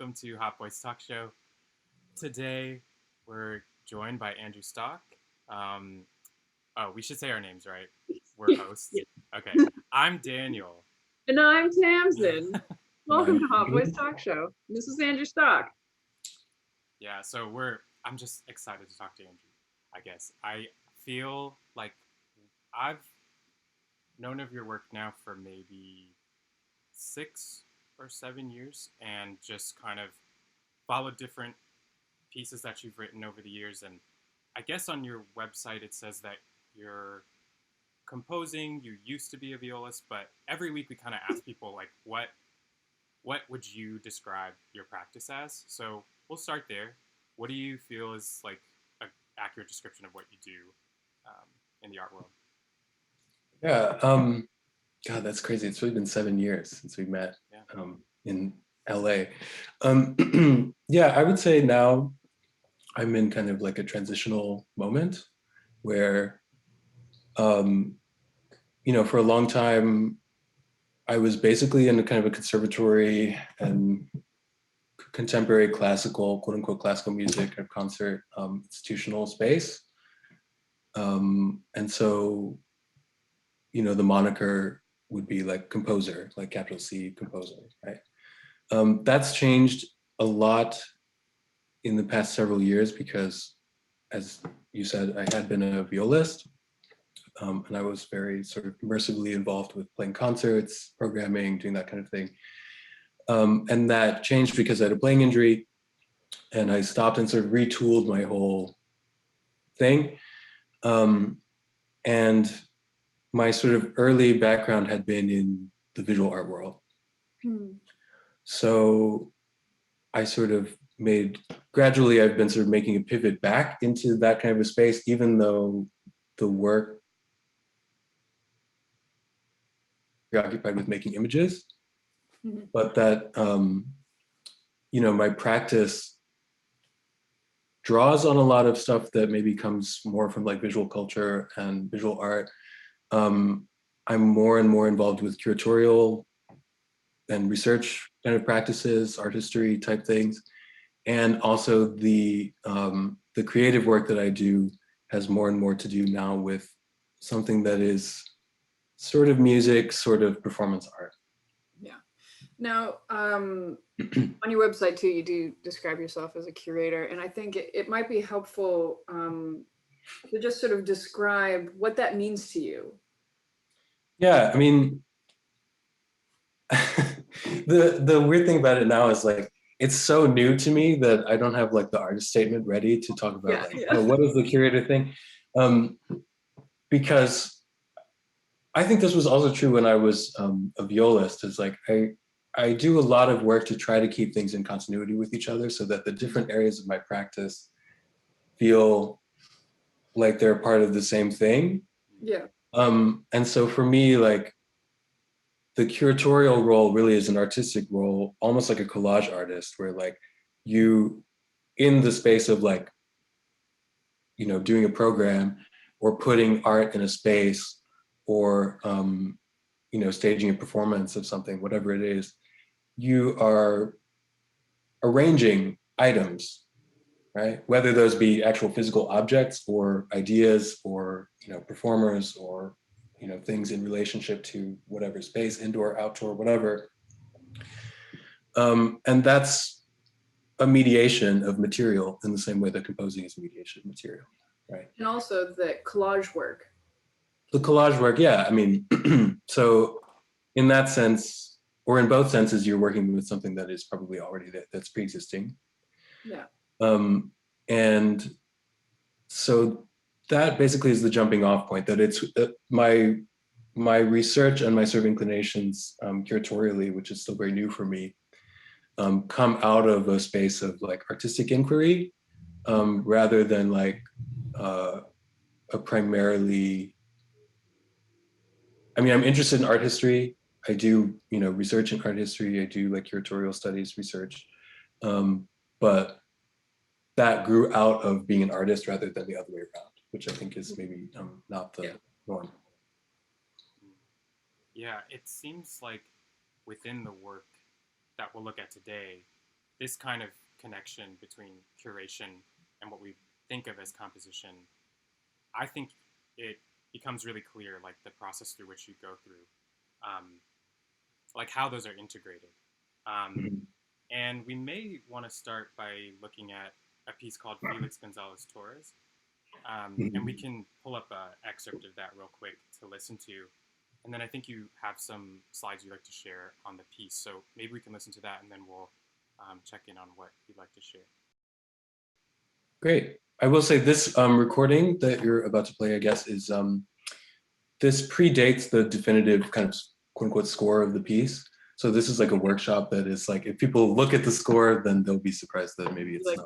welcome to Hot Boys Talk Show. Today, we're joined by Andrew Stock. We should say our names, right? We're hosts. Okay. I'm Daniel. And I'm Tamsin. Welcome to Hot Boys Talk Show. This is Andrew Stock. Yeah, so I'm just excited to talk to Andrew, I guess. I feel like I've known of your work now for maybe 6 or 7 years and just kind of followed different pieces that you've written over the years. And I guess on your website it says that you're composing, you used to be a violist, but every week we kind of ask people like what would you describe your practice as? So we'll start there. What do you feel is like an accurate description of what you do in the art world? Yeah, God, that's crazy. It's really been 7 years since we met in LA. Yeah, I would say now I'm in kind of like a transitional moment where, for a long time, I was basically in a kind of a conservatory and contemporary classical, quote unquote, classical music or concert institutional space. And so, the moniker would be like composer, like capital C composer, right? That's changed a lot in the past several years because, as you said, I had been a violist, and I was very sort of immersively involved with playing concerts, programming, doing that kind of thing. And that changed because I had a playing injury, and I stopped and sort of retooled my whole thing. And my sort of early background had been in the visual art world. So I sort of gradually I've been sort of making a pivot back into that kind of a space, even though the work preoccupied with making images, but that, my practice draws on a lot of stuff that maybe comes more from like visual culture and visual art. I'm more and more involved with curatorial and research kind of practices, art history type things. And also the creative work that I do has more and more to do now with something that is sort of music, sort of performance art. Yeah. Now, on your website too, you do describe yourself as a curator, and I think it might be helpful to just sort of describe what that means to you. Yeah, I mean, the weird thing about it now is like, it's so new to me that I don't have like the artist statement ready to talk about what is the curator thing? Because I think this was also true when I was a violist. It's like, I do a lot of work to try to keep things in continuity with each other so that the different areas of my practice feel like they're part of the same thing. Yeah. And so for me, like, the curatorial role really is an artistic role, almost like a collage artist, where like you, in the space of like, doing a program or putting art in a space or, staging a performance of something, whatever it is, you are arranging items, right? Whether those be actual physical objects or ideas or, performers or, things in relationship to whatever space, indoor, outdoor, whatever. And that's a mediation of material in the same way that composing is a mediation of material, right? And also the collage work. The collage work, yeah. I mean, so in that sense, or in both senses, you're working with something that is probably already that's pre-existing. Yeah. And so that basically is the jumping off point, that it's my research and my sort of inclinations curatorially, which is still very new for me, come out of a space of like artistic inquiry rather than like a primarily, I mean, I'm interested in art history. I do, research in art history. I do like curatorial studies research, but that grew out of being an artist rather than the other way around, which I think is maybe not the norm. Yeah, it seems like within the work that we'll look at today, this kind of connection between curation and what we think of as composition, I think it becomes really clear, like the process through which you go through, like how those are integrated. And we may want to start by looking at a piece called Felix Gonzalez Torres. And we can pull up an excerpt of that real quick to listen to. And then I think you have some slides you'd like to share on the piece. So maybe we can listen to that and then we'll check in on what you'd like to share. Great. I will say this recording that you're about to play, I guess, is this predates the definitive kind of quote unquote score of the piece. So this is like a workshop that is like, if people look at the score, then they'll be surprised that maybe it's not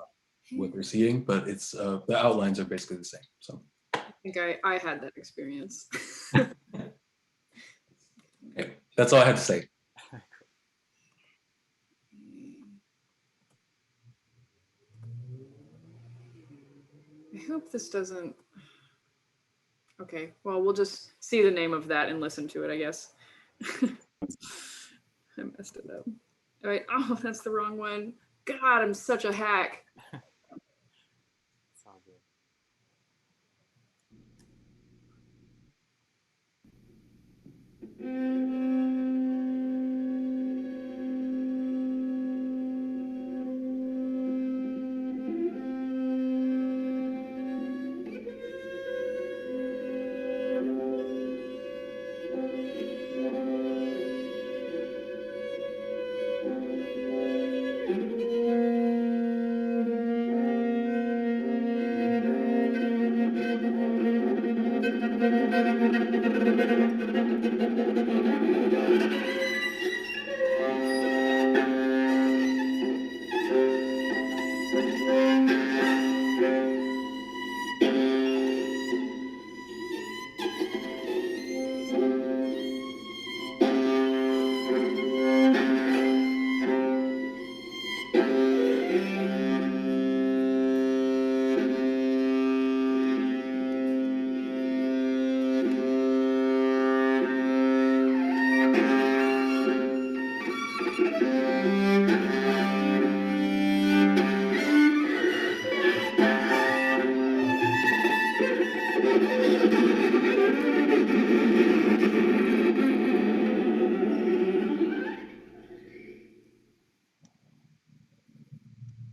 what they're seeing, but it's the outlines are basically the same. So I think I had that experience. okay. That's all I had to say. I hope this doesn't. Okay, well, we'll just see the name of that and listen to it, I guess. I messed it up. All right. Oh, that's the wrong one. God, I'm such a hack. It's all good.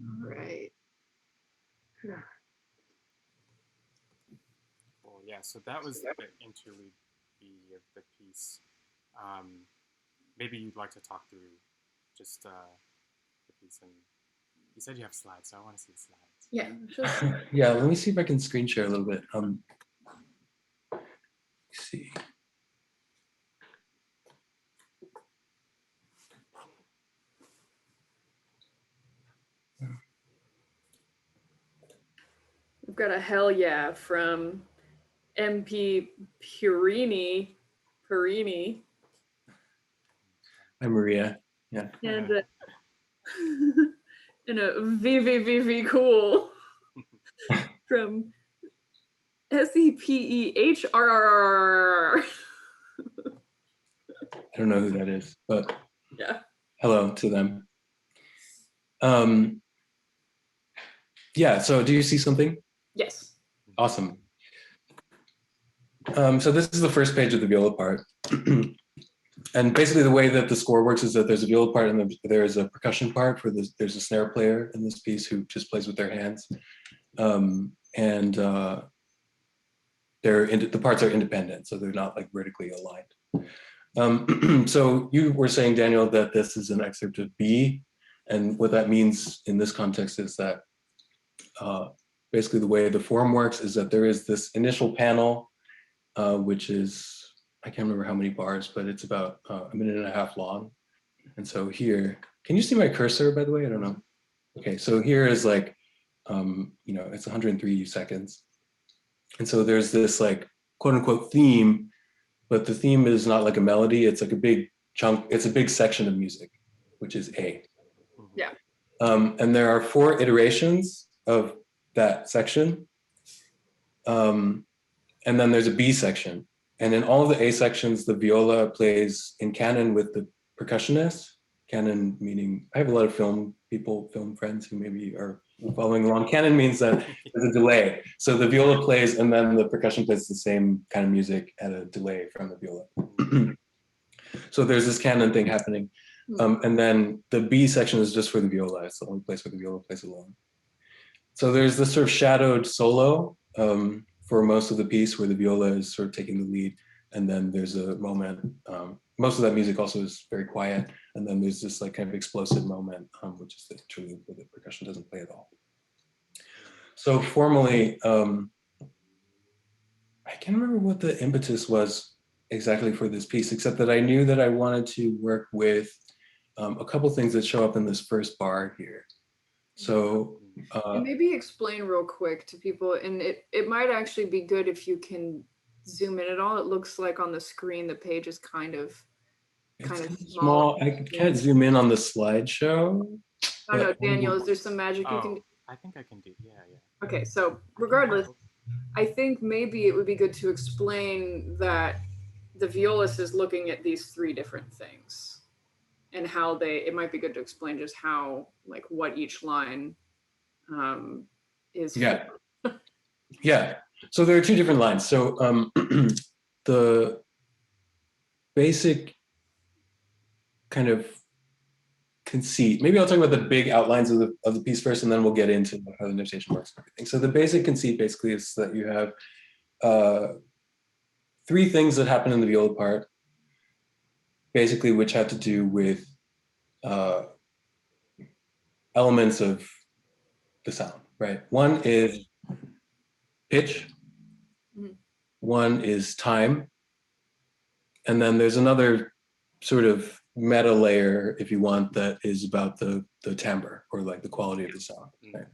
All right. Cool. Yeah, so that was the interlude of the piece. Maybe you'd like to talk through just the piece, and you said you have slides, so I want to see the slides. Yeah. Just... Yeah, let me see if I can screen share a little bit. Let's see. We've got a hell yeah from MP Purini. Hi, Maria. Yeah. And and a VVVV cool from SEPEHRRR. I don't know who that is, but Yeah. hello to them. Yeah, so do you see something? Yes. Awesome. So this is the first page of the viola part. And basically the way that the score works is that there's a viola part and there's a percussion part for this. There's a snare player in this piece who just plays with their hands. The parts are independent, so they're not like vertically aligned. So you were saying, Daniel, that this is an excerpt of B, and what that means in this context is that basically the way the form works is that there is this initial panel, which is, I can't remember how many bars, but it's about a minute and a half long. And so here, can you see my cursor, by the way? I don't know. Okay, so here is like, it's 103 seconds. And so there's this like quote unquote theme, but the theme is not like a melody. It's like a big chunk. It's a big section of music, which is A. Yeah. And there are 4 iterations of that section. And then there's a B section. And in all of the A sections, the viola plays in canon with the percussionist. Canon meaning, I have a lot of film friends who maybe are following along. Canon means that there's a delay. So the viola plays and then the percussion plays the same kind of music at a delay from the viola. So there's this canon thing happening. And then the B section is just for the viola. It's the only place where the viola plays alone. So there's this sort of shadowed solo for most of the piece where the viola is sort of taking the lead. And then there's a moment, most of that music also is very quiet. And then there's this like kind of explosive moment, which is the interlude where the percussion doesn't play at all. So formally, I can't remember what the impetus was exactly for this piece, except that I knew that I wanted to work with a couple things that show up in this first bar here. So and maybe explain real quick to people, and it might actually be good if you can zoom in at all. It looks like on the screen the page is kind of small. I can't zoom in on the slideshow. I don't know, Daniel, is there some magic you can do? I think I can do, yeah. Okay, so regardless, I think maybe it would be good to explain that the violist is looking at these three different things and how it might be good to explain just how, like, what each line is. Yeah. Yeah. So there are two different lines. So the basic kind of conceit, maybe I'll talk about the big outlines of the piece first, and then we'll get into how the notation works and everything. So the basic conceit basically is that you have three things that happen in the viola part, basically, which have to do with elements of the sound, right? One is pitch, one is time, and then there's another sort of meta layer, if you want, that is about the timbre, or like the quality of the sound. Right?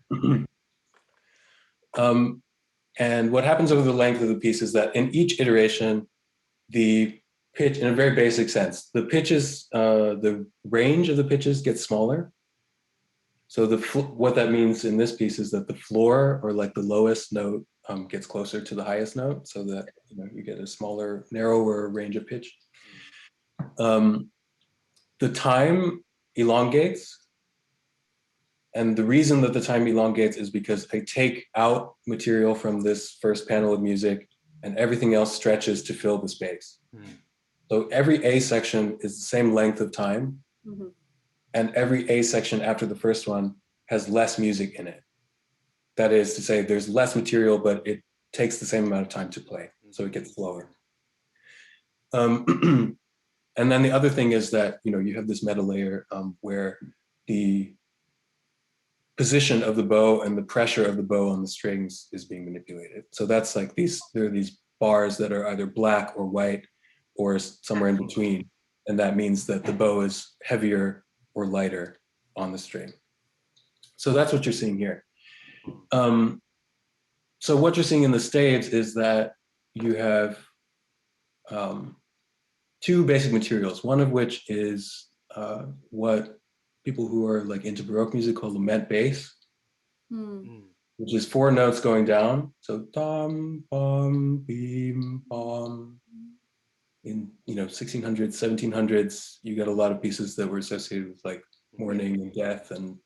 And what happens over the length of the piece is that in each iteration, the pitch, in a very basic sense, the pitches, the range of the pitches gets smaller. So what that means in this piece is that the floor, or like the lowest note, gets closer to the highest note, so that you get a smaller, narrower range of pitch. The time elongates, and the reason that the time elongates is because I take out material from this first panel of music, and everything else stretches to fill the space. So every A section is the same length of time, and every A section after the first one has less music in it. That is to say, there's less material, but it takes the same amount of time to play, so it gets slower. And then the other thing is that you have this meta layer where the position of the bow and the pressure of the bow on the strings is being manipulated. So that's like there are these bars that are either black or white or somewhere in between, and that means that the bow is heavier or lighter on the string. So that's what you're seeing here. So what you're seeing in the staves is that you have two basic materials, one of which is what people who are like into Baroque music call lament bass, which is 4 notes going down. So dum, bum, beam, bum. In 1600s, 1700s, you got a lot of pieces that were associated with like mourning and death, and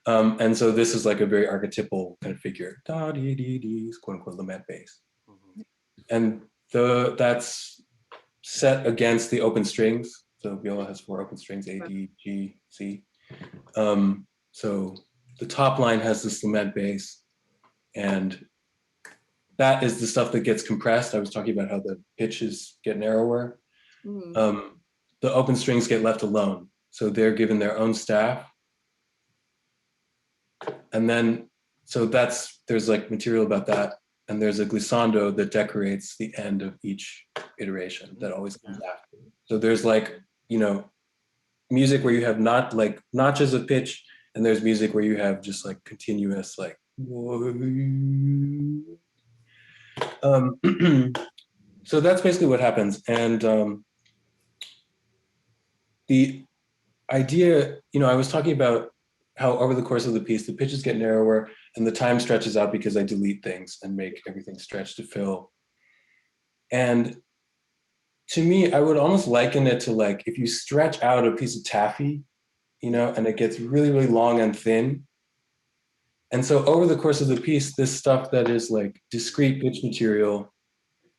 and so this is like a very archetypal kind of figure, da dee dee dee, quote unquote lament bass, and that's set against the open strings. So viola has 4 open strings, A, D, G, C. So the top line has this lament bass, and that is the stuff that gets compressed. I was talking about how the pitches get narrower. The open strings get left alone. So they're given their own staff. And then, so there's like material about that. And there's a glissando that decorates the end of each iteration that always comes after. So there's like, music where you have not like notches of pitch, and there's music where you have just like continuous like, so that's basically what happens. And the idea, I was talking about how over the course of the piece, the pitches get narrower and the time stretches out because I delete things and make everything stretch to fill. And to me, I would almost liken it to like if you stretch out a piece of taffy, you know, and it gets really, really long and thin. And so over the course of the piece, this stuff that is like discrete pitch material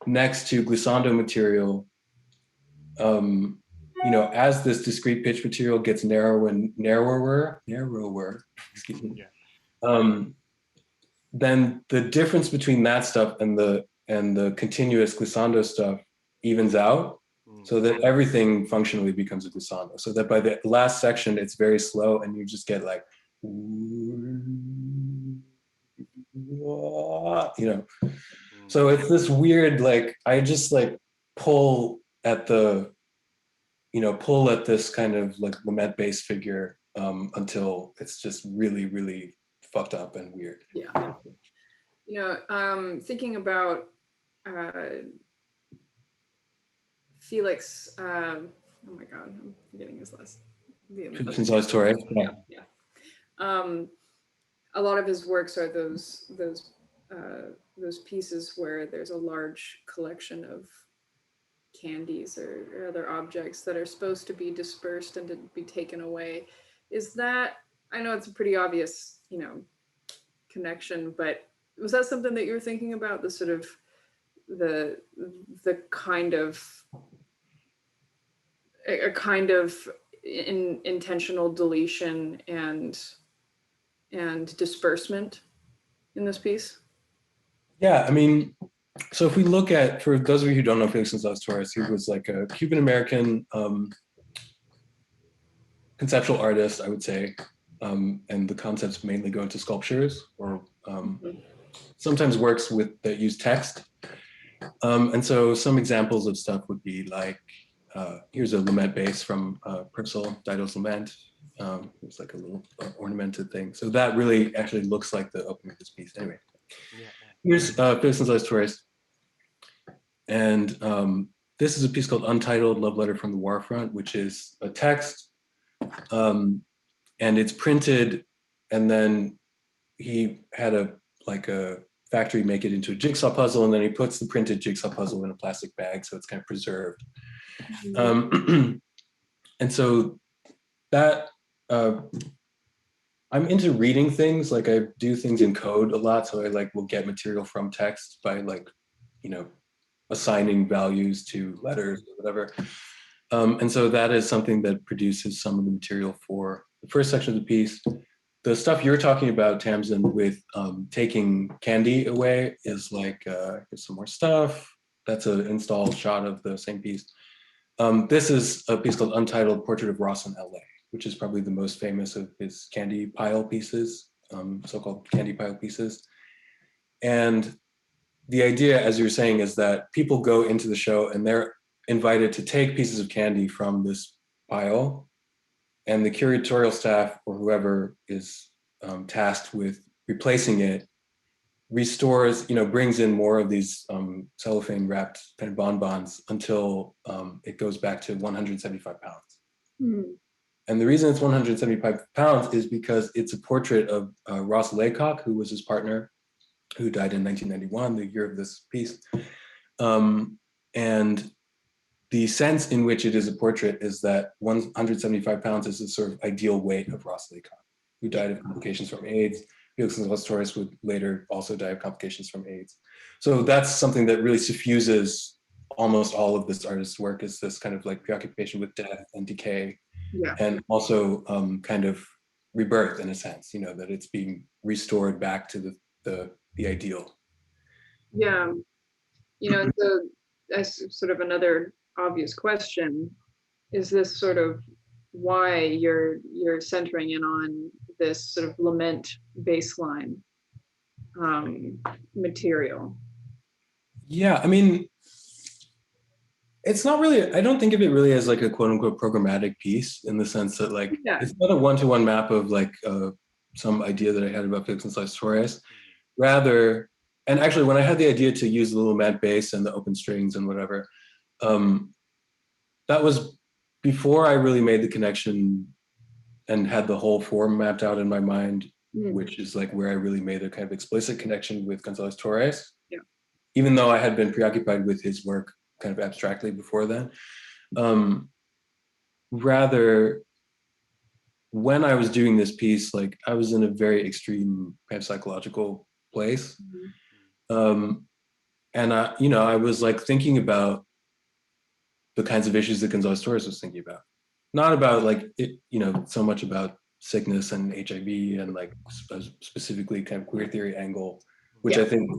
next to glissando material, you know, as this discrete pitch material gets narrower, excuse me, then the difference between that stuff and the continuous glissando stuff evens out, so that everything functionally becomes a glissando. So that by the last section, it's very slow, and you just get like, you know. So it's this weird, like, I just like pull at the, you know, pull at this kind of like lament based figure until it's just really, really fucked up and weird. Yeah. You know, thinking about Felix, oh my God, I'm forgetting his last name. Felix Torres. Yeah. A lot of his works are those pieces where there's a large collection of candies or other objects that are supposed to be dispersed and to be taken away. Is that, I know it's a pretty obvious, you know, connection, but was that something that you were thinking about, the sort of the kind of a kind of intentional deletion and disbursement in this piece? Yeah, I mean, so if we look at, for those of you who don't know Felix Gonzalez Torres, he was like a Cuban-American conceptual artist, I would say, and the concepts mainly go into sculptures or sometimes works that use text. And so some examples of stuff would be like, here's a lament base from Purcell, Dido's Lament. It's like a little ornamented thing. So that really actually looks like the opening of this piece. Anyway, here's Felix Gonzalez Torres. And this is a piece called Untitled Love Letter from the Warfront, which is a text. And it's printed, and then he had a factory make it into a jigsaw puzzle, and then he puts the printed jigsaw puzzle in a plastic bag, so it's kind of preserved. And so that, I'm into reading things, like I do things in code a lot, so I like will get material from text by like, you know, assigning values to letters or whatever. And so that is something that produces some of the material for the first section of the piece. The stuff you're talking about, Tamsin, with taking candy away is like, here's some more stuff. That's an installed shot of the same piece. This is a piece called Untitled Portrait of Ross in LA, which is probably the most famous of his candy pile pieces, so-called candy pile pieces. And the idea, as you were saying, is that people go into the show and they're invited to take pieces of candy from this pile, and the curatorial staff or whoever is tasked with replacing it restores, you know, brings in more of these cellophane wrapped kind of bonbons until it goes back to 175 pounds. And the reason it's 175 pounds is because it's a portrait of Ross Laycock, who was his partner, who died in 1991, the year of this piece. And the sense in which it is a portrait is that 175 pounds is the sort of ideal weight of Ross Laycock, who died of complications from AIDS. Felix Gonzalez Torres would later also die of complications from AIDS. So that's something that really suffuses almost all of this artist's work, is this kind of like preoccupation with death and decay, and also kind of rebirth in a sense, you know, that it's being restored back to the ideal. Yeah, you know, so that's sort of another obvious question. Is this sort of why you're centering in on this sort of lament baseline material? Yeah, I mean, it's not really, I don't think of it really as like a quote unquote programmatic piece, in the sense that like, it's not a one-to-one map of like some idea that I had about Felix Gonzalez Torres. Rather, and actually when I had the idea to use the little mat bass and the open strings and whatever, that was before I really made the connection and had the whole form mapped out in my mind, which is like where I really made a kind of explicit connection with Gonzalez Torres. Even though I had been preoccupied with his work kind of abstractly before then. Rather, when I was doing this piece, like I was in a very extreme kind of psychological place. And I was like thinking about the kinds of issues that Gonzalez Torres was thinking about. Not about like it, so much about sickness and HIV and like specifically kind of queer theory angle, which I think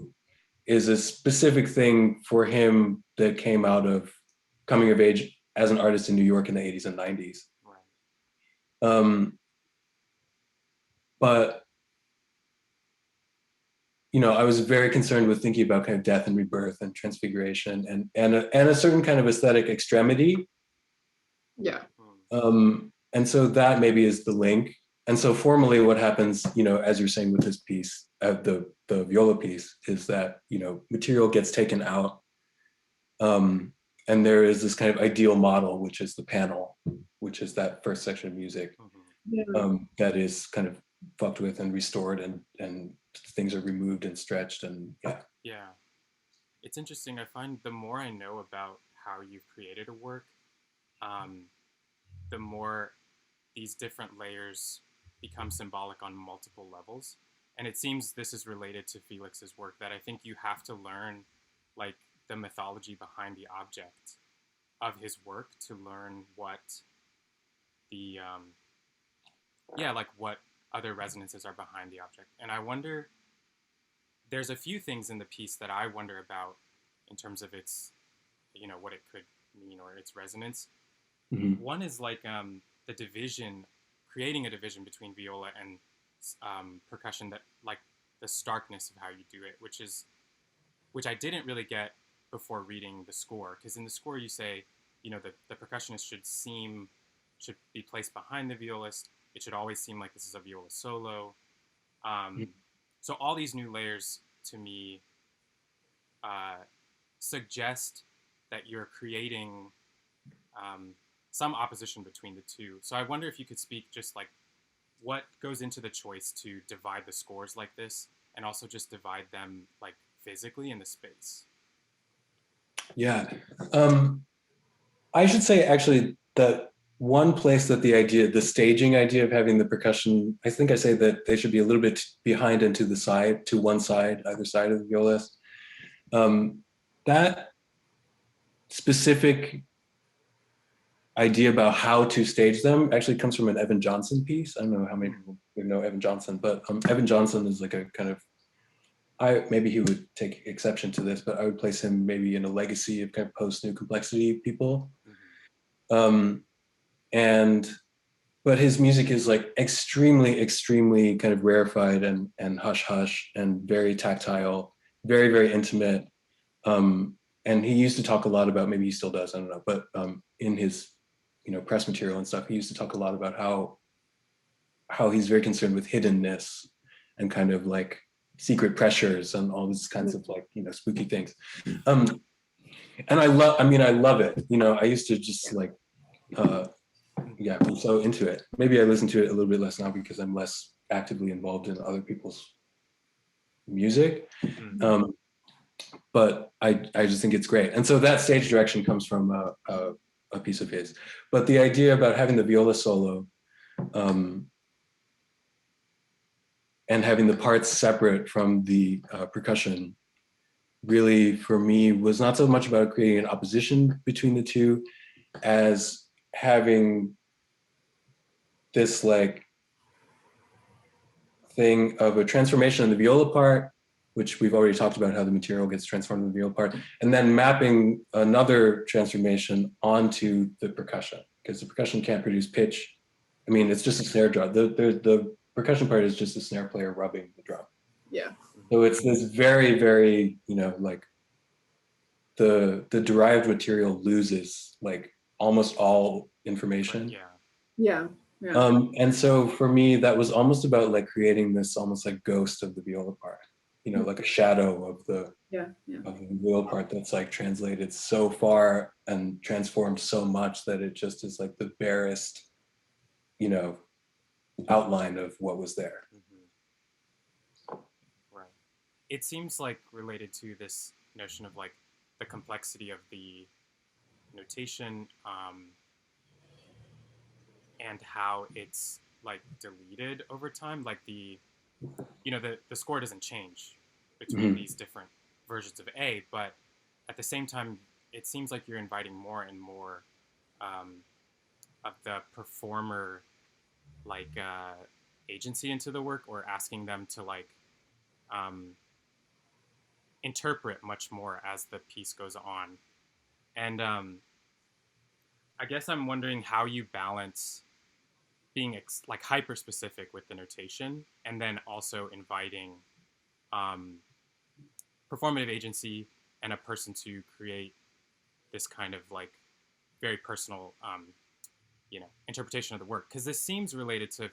is a specific thing for him that came out of coming of age as an artist in New York in the 80s and 90s. But I was very concerned with thinking about kind of death and rebirth and transfiguration and a certain kind of aesthetic extremity. Yeah. And so that maybe is the link. And so formally what happens, as you're saying with this piece, the Viola piece, is that, material gets taken out. And there is this kind of ideal model, which is the panel, which is that first section of music, that is kind of fucked with and restored and things are removed and stretched and yeah. It's interesting. I find the more I know about how you've created a work, the more these different layers become symbolic on multiple levels. And it seems this is related to Felix's work, that I think you have to learn like the mythology behind the object of his work to learn what the like what other resonances are behind the object. And I wonder, there's a few things in the piece that I wonder about in terms of its, what it could mean or its resonance. One is like the division, creating a division between viola and percussion, that like the starkness of how you do it, which I didn't really get before reading the score, because in the score you say, the percussionist should be placed behind the violist. It should always seem like this is a viola solo. So all these new layers to me suggest that you're creating some opposition between the two. So I wonder if you could speak just like what goes into the choice to divide the scores like this, and also just divide them like physically in the space. Yeah. I should say actually that one place that the staging idea of having the percussion, I think I say that they should be a little bit behind and to the side, to one side, either side of the violist. That specific idea about how to stage them actually comes from an Evan Johnson piece. I don't know how many people know Evan Johnson, but Evan Johnson is like a kind of, maybe he would take exception to this, but I would place him maybe in a legacy of kind of post-New Complexity people. But his music is like extremely kind of rarefied and hush hush and very tactile, very, very intimate. And he used to talk a lot about, maybe he still does, I don't know, but in his, press material and stuff, he used to talk a lot about how he's very concerned with hiddenness and kind of like secret pressures and all these kinds of like, spooky things. And I love it. I used to just like, I'm so into it. Maybe I listen to it a little bit less now because I'm less actively involved in other people's music. But I just think it's great. And so that stage direction comes from a piece of his. But the idea about having the viola solo and having the parts separate from the percussion really, for me, was not so much about creating an opposition between the two as having this like thing of a transformation in the viola part, which we've already talked about how the material gets transformed in the viola part, and then mapping another transformation onto the percussion, because the percussion can't produce pitch. I mean, it's just a snare drum. The percussion part is just a snare player rubbing the drum. Yeah. So it's this very, very, like the derived material loses like almost all information. Yeah. And so for me, that was almost about like creating this almost like ghost of the viola part, like a shadow of the of the viola part that's like translated so far and transformed so much that it just is like the barest, outline of what was there. Right. It seems like related to this notion of like the complexity of the notation, and how it's like deleted over time. Like the score doesn't change between these different versions of A, but at the same time, it seems like you're inviting more and more of the performer like agency into the work, or asking them to like interpret much more as the piece goes on. And I guess I'm wondering how you balance being like hyper specific with the notation, and then also inviting um, performative agency and a person to create this kind of like very personal, interpretation of the work. Because this seems related to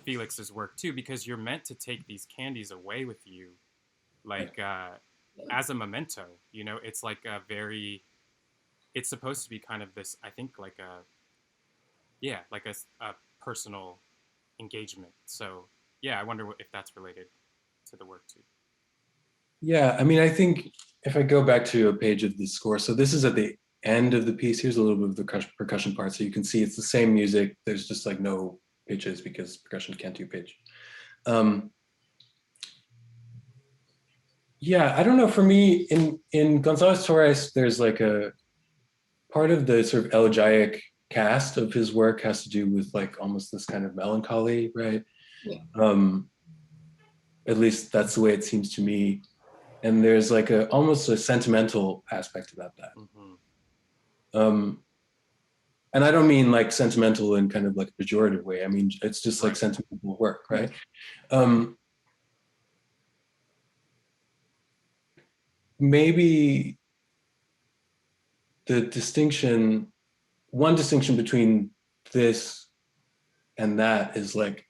Felix's work too, because you're meant to take these candies away with you, like as a memento. It's like a very. It's supposed to be kind of this, I think, like a personal engagement. So yeah, I wonder if that's related to the work too. Yeah, I mean, I think if I go back to a page of the score, so this is at the end of the piece. Here's a little bit of the percussion part. So you can see it's the same music. There's just like no pitches because percussion can't do pitch. Yeah, I don't know. For me, in Gonzalez Torres, there's like a part of the sort of elegiac cast of his work has to do with like almost this kind of melancholy, right? Yeah. At least that's the way it seems to me. And there's like almost a sentimental aspect about that. And I don't mean like sentimental in kind of like a pejorative way. I mean, it's just like sentimental work, right? Maybe one distinction between this and that is like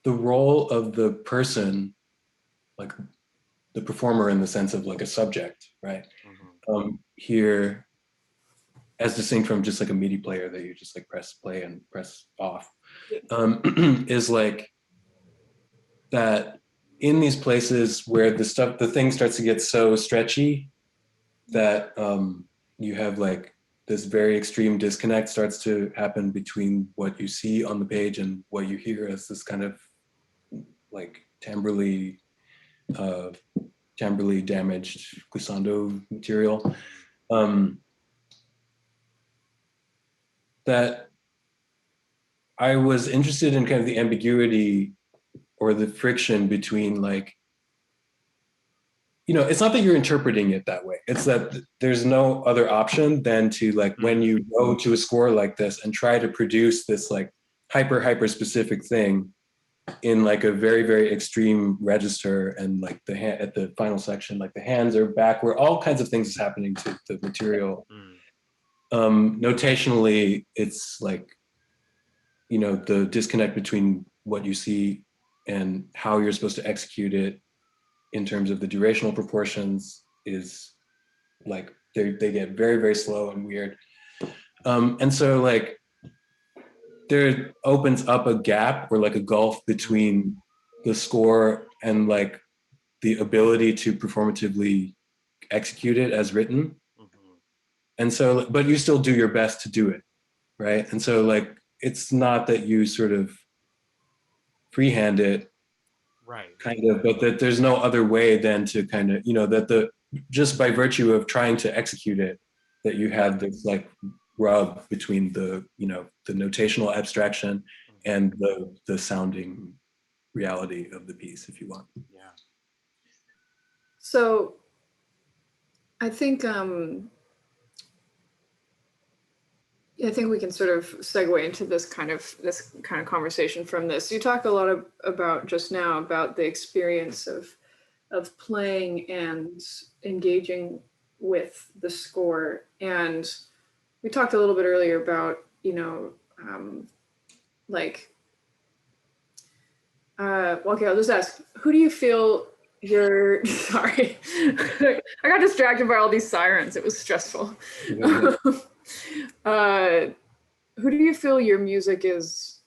the role of the person, like the performer in the sense of like a subject, right? Here, as distinct from just like a MIDI player that you just like press play and press off, is like that in these places where the thing starts to get so stretchy that you have like this very extreme disconnect starts to happen between what you see on the page and what you hear as this kind of like timbrally damaged glissando material. That I was interested in kind of the ambiguity or the friction between like, it's not that you're interpreting it that way. It's that there's no other option than to like, when you go to a score like this and try to produce this like hyper specific thing in like a very, very extreme register, and like at the final section, like the hands are back where all kinds of things is happening to the material. Notationally, it's like, the disconnect between what you see and how you're supposed to execute it in terms of the durational proportions is like, they get very, very slow and weird. And so like, there opens up a gap or like a gulf between the score and like the ability to performatively execute it as written. And so, but you still do your best to do it, right? And so like, it's not that you sort of freehand it, right, kind of, but that there's no other way than to kind of, that just by virtue of trying to execute it, that you have this like rub between the notational abstraction and the sounding reality of the piece, if you want. Yeah. So I think we can sort of segue into this kind of conversation from this. You talk a lot about just now about the experience of playing and engaging with the score, and we talked a little bit earlier about okay, I'll just ask, who do you feel your sorry I got distracted by all these sirens, it was stressful. Who do you feel your music is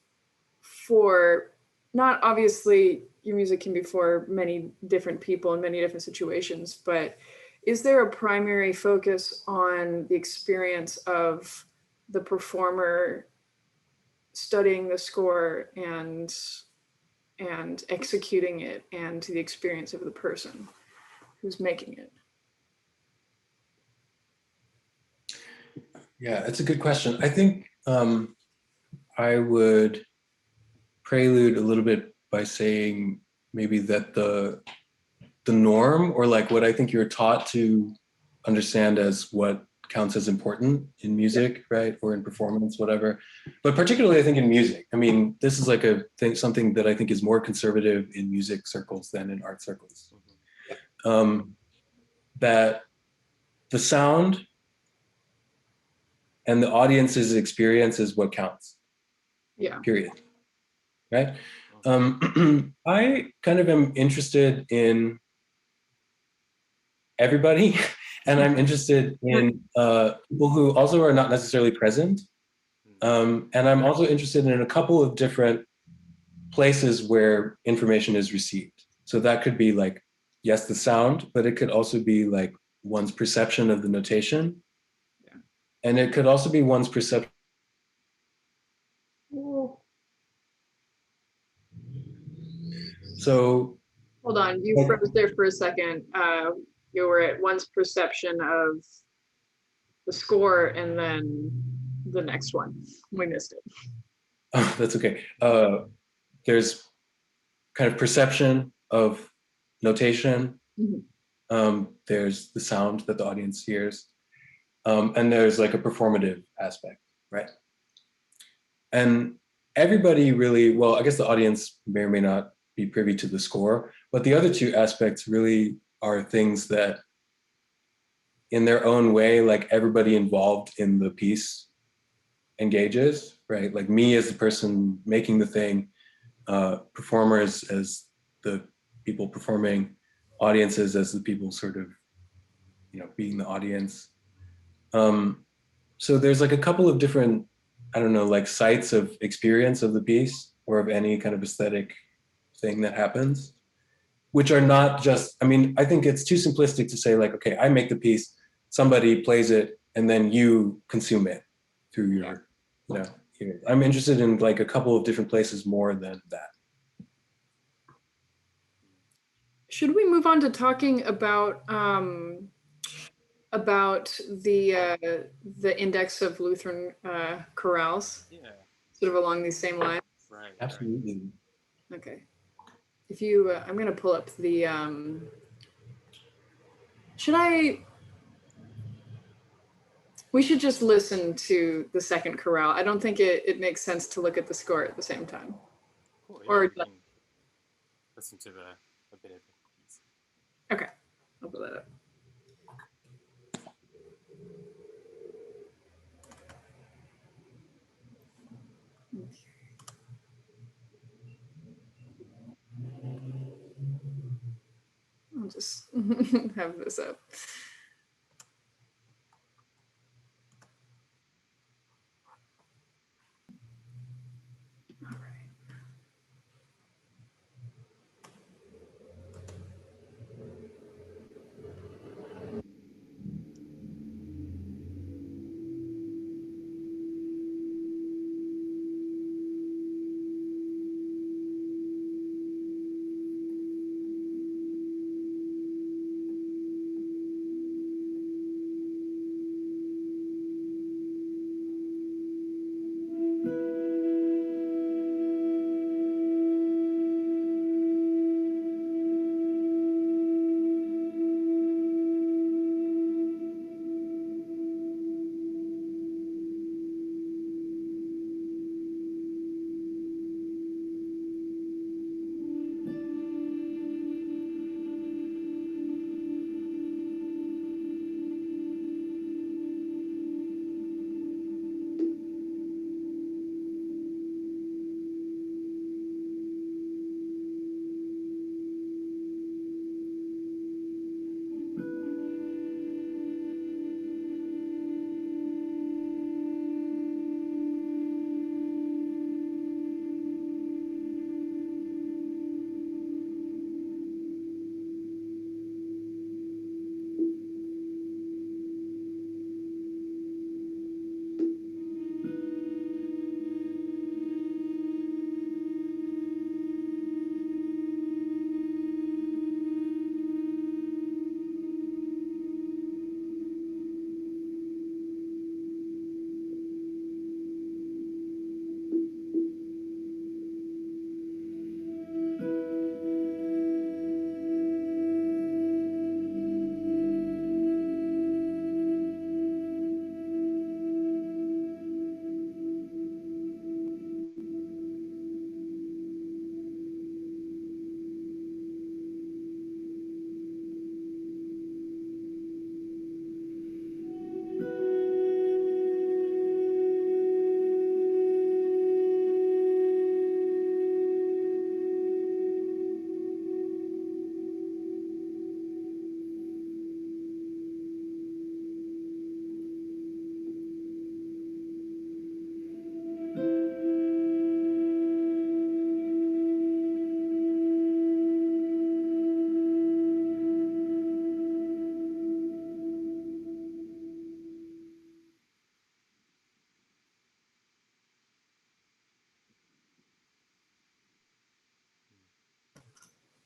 for? Not obviously your music can be for many different people in many different situations, but is there a primary focus on the experience of the performer studying the score and executing it, and to the experience of the person who's making it? Yeah, that's a good question. I think I would prelude a little bit by saying maybe that the norm, or like what I think you're taught to understand as what counts as important in music, right, or in performance, whatever. But particularly, I think in music. I mean, this is like a thing, something that I think is more conservative in music circles than in art circles. That the sound and the audience's experience is what counts. Yeah. Period. Right. I kind of am interested in everybody, and I'm interested in people who also are not necessarily present. And I'm also interested in a couple of different places where information is received. So that could be like, yes, the sound, but it could also be like one's perception of the notation. Yeah. And it could also be one's perception. So hold on, you froze there for a second. You were at one's perception of the score, and then the next one. We missed it. Oh, that's okay. There's kind of perception of notation. There's the sound that the audience hears. And there's like a performative aspect, right? And everybody really, well, I guess the audience may or may not be privy to the score, but the other two aspects really are things that in their own way, like everybody involved in the piece engages, right? Like me as the person making the thing, performers as the people performing, audiences as the people sort of, being the audience. So there's like a couple of different, I don't know, like sites of experience of the piece or of any kind of aesthetic thing that happens, which are not just, I mean, I think it's too simplistic to say like, okay, I make the piece, somebody plays it, and then you consume it through your, ears. I'm interested in like a couple of different places more than that. Should we move on to talking about the index of Lutheran chorales? Yeah. Sort of along these same lines. Right. Absolutely. Okay. If you, I'm going to pull up the. We should just listen to the second chorale. I don't think it makes sense to look at the score at the same time. Cool, yeah, or listen to a bit of the piece. Okay, I'll put that up. I'll just have this up. All right.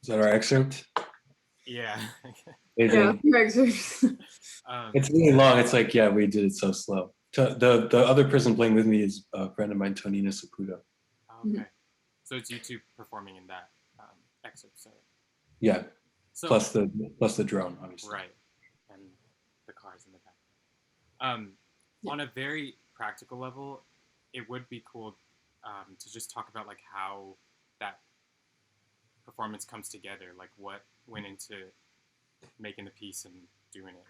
Is that our excerpt? Yeah. Yeah, Amazing. It's really long. It's like, yeah, we did it so slow. The other person playing with me is a friend of mine, Tonina Saputo. Okay. So it's you two performing in that excerpt. So Yeah. So plus the drone, obviously. right, and the cars in the background. On a very practical level, it would be cool to just talk about like how that performance comes together, like what went into making the piece and doing it.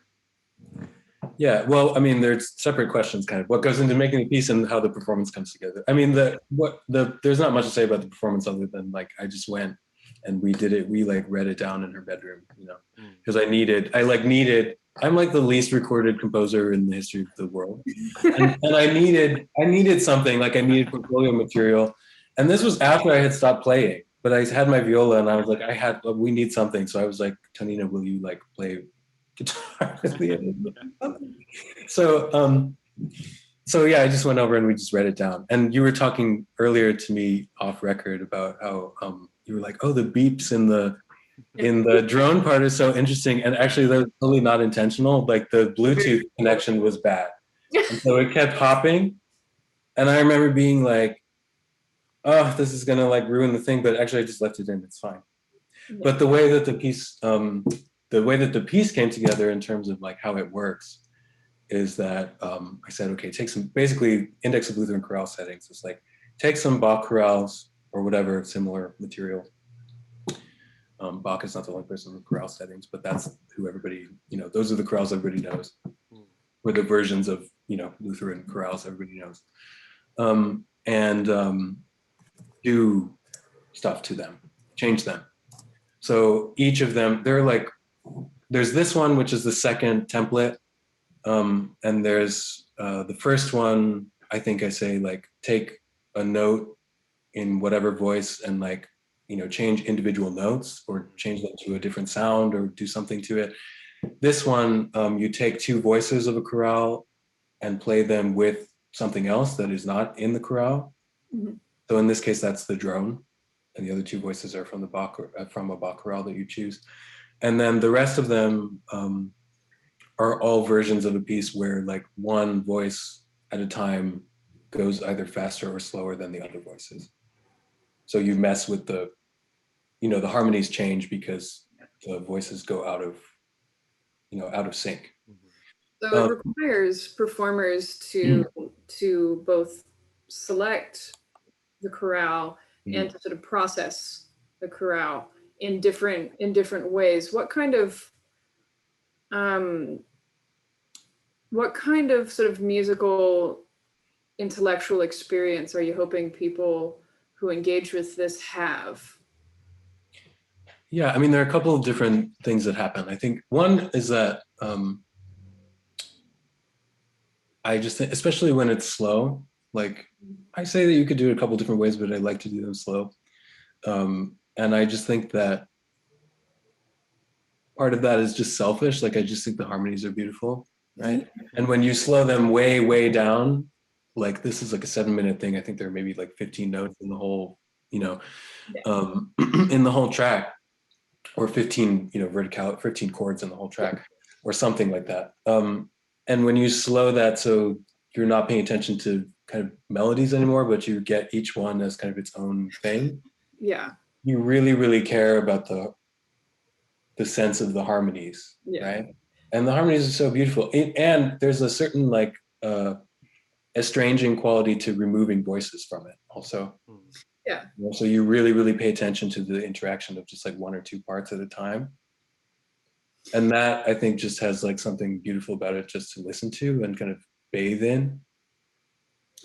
Yeah, well, I mean, there's separate questions, kind of what goes into making the piece and how the performance comes together. I mean, there's not much to say about the performance other than like I just went and we did it. We like read it down in her bedroom, you know, because I'm like the least recorded composer in the history of the world, and I needed something, like I needed portfolio material, and this was after I had stopped playing, but I had my viola and I was like, we need something, so I was like, Tonina, will you like play guitar with me? So yeah, I just went over and we just read it down. And you were talking earlier to me off record about how you were like, oh, the beeps in the drone part is so interesting. And actually, that was totally not intentional. Like the Bluetooth connection was bad, and so it kept hopping. And I remember being like, oh, this is gonna like ruin the thing. But actually, I just left it in. It's fine. Yeah. But the way that the piece came together in terms of like how it works is that I said, okay, take some basically index of Lutheran chorale settings. It's like take some Bach chorales or whatever similar material. Bach is not the only person with chorale settings, but that's who everybody, you know, those are the chorales everybody knows, or the versions of, you know, Lutheran chorales everybody knows, and do stuff to them, change them. So each of them, they're like, there's this one, which is the second template. And there's the first one, I think I say like, take a note in whatever voice and like, you know, change individual notes or change them to a different sound or do something to it. This one, you take two voices of a chorale and play them with something else that is not in the chorale. Mm-hmm. So in this case, that's the drone. And the other two voices are from from a Bach chorale that you choose. And then the rest of them, are all versions of a piece where like one voice at a time goes either faster or slower than the other voices. So you mess with the harmonies change because the voices go out of sync. So it requires performers to both select the chorale and to sort of process the chorale in different ways. What kind of sort of musical intellectual experience are you hoping people who engage with this have? Yeah, I mean, there are a couple of different things that happen. I think one is that I just think, especially when it's slow, like I say that you could do it a couple different ways, but I like to do them slow. And I just think that part of that is just selfish. Like I just think the harmonies are beautiful, right? And when you slow them way, way down, like this is like a 7-minute thing. I think there are maybe like 15 notes in the whole, in the whole track, or 15, 15 chords in the whole track, or something like that. And when you slow that, so you're not paying attention to kind of melodies anymore, but you get each one as kind of its own thing. Yeah. You really, really care about the sense of the harmonies, right? And the harmonies are so beautiful. And there's a certain like estranging quality to removing voices from it also. Yeah. So you really, really pay attention to the interaction of just like one or two parts at a time. And that I think just has like something beautiful about it just to listen to and kind of bathe in.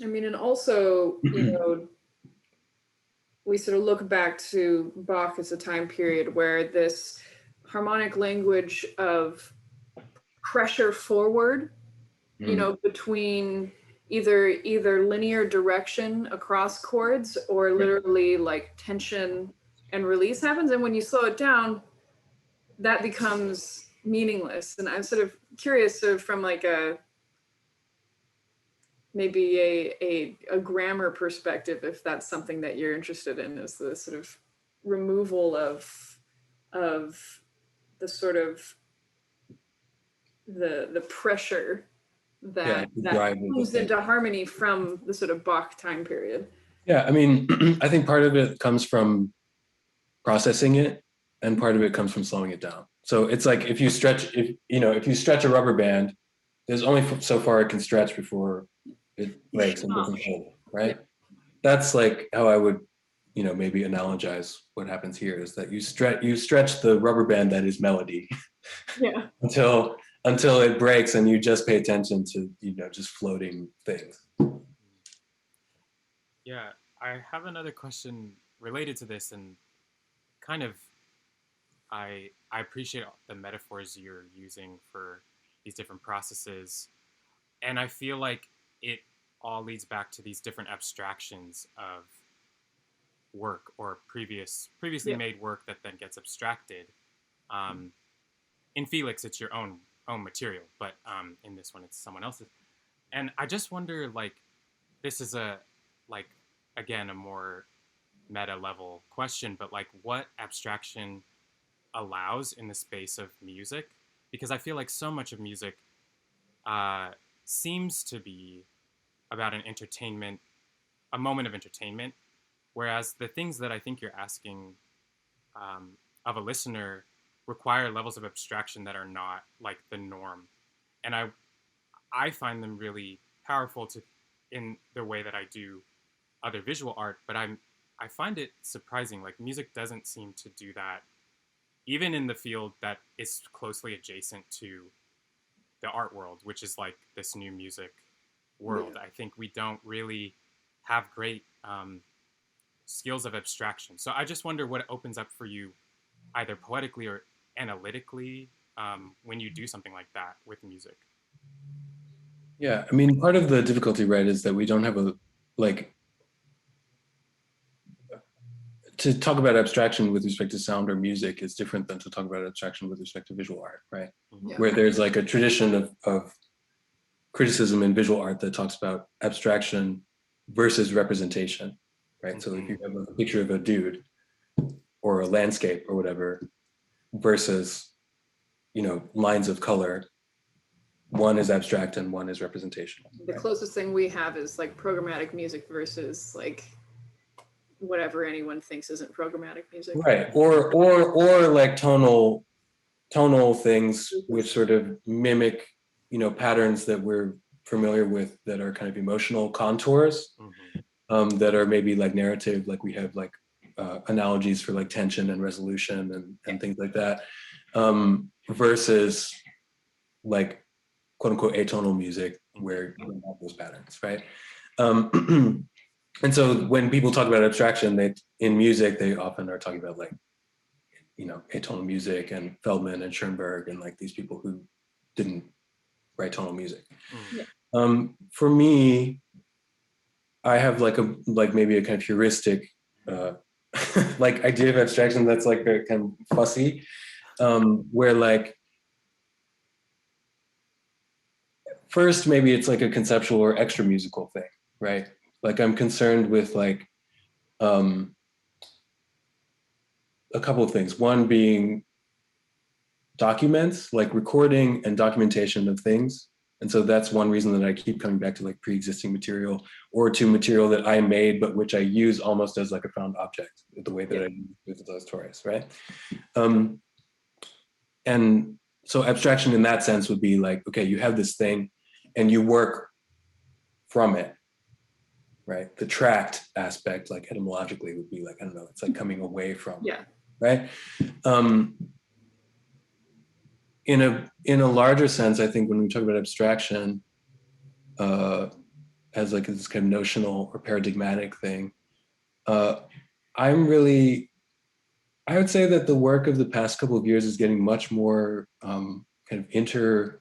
I mean, and also, we sort of look back to Bach as a time period where this harmonic language of pressure forward, between either linear direction across chords or literally like tension and release happens. And when you slow it down, that becomes meaningless. And I'm sort of curious, sort of from like maybe a grammar perspective, if that's something that you're interested in, is the sort of removal of of the sort of the pressure Yeah, that the that drive of the moves thing. into harmony from the sort of Bach time period. Yeah, I mean, I think part of it comes from processing it, and part of it comes from slowing it down. So it's like if you stretch a rubber band, there's only so far it can stretch before it breaks and doesn't hold, right? Yeah. That's like how I would, maybe analogize what happens here is that you stretch the rubber band that is melody Yeah. until it breaks, and you just pay attention to just floating things. Yeah, I have another question related to this, and kind of I appreciate the metaphors you're using for these different processes, and I feel like it all leads back to these different abstractions of work or previously Yeah. made work that then gets abstracted. Um, in Felix, it's your own material, but in this one, it's someone else's. And I just wonder, like, this is like again a more meta level question, but like, what abstraction allows in the space of music? Because I feel like so much of music uh, seems to be about an entertainment, a moment of entertainment, whereas the things that I think you're asking of a listener require levels of abstraction that are not like the norm, and I find them really powerful to in the way that I do other visual art, but I find it surprising. Like music doesn't seem to do that, even in the field that is closely adjacent to the art world, which is like this new music world. Yeah. I think we don't really have great skills of abstraction. So I just wonder what it opens up for you, either poetically or analytically, when you do something like that with music. Yeah, I mean, part of the difficulty, right, is that we don't have to talk about abstraction with respect to sound or music is different than to talk about abstraction with respect to visual art, right? Yeah. Where there's like a tradition of criticism in visual art that talks about abstraction versus representation, right? So if you have a picture of a dude or a landscape or whatever versus, lines of color, one is abstract and one is representational. The closest thing we have is like programmatic music versus like whatever anyone thinks isn't programmatic music. Right. Or like tonal things which sort of mimic, patterns that we're familiar with that are kind of emotional contours, that are maybe like narrative, like we have like analogies for like tension and resolution and things like that, versus like quote unquote atonal music where you don't have those patterns, right? And so when people talk about abstraction, in music, they often are talking about like, atonal music and Feldman and Schoenberg and like these people who didn't write tonal music. Yeah. For me, I have like maybe a kind of heuristic like idea of abstraction that's like very kind of fussy, where like first maybe it's like a conceptual or extra musical thing, right? Like I'm concerned with like a couple of things. One being documents, like recording and documentation of things. And so that's one reason that I keep coming back to like pre-existing material or to material that I made, but which I use almost as like a found object, the way that I use with those toys, right? And so abstraction in that sense would be like, okay, you have this thing and you work from it, right? The tract aspect, like etymologically would be like, I don't know, it's like coming away from, right? In a larger sense, I think when we talk about abstraction as like this kind of notional or paradigmatic thing, I would say that the work of the past couple of years is getting much more kind of intertextual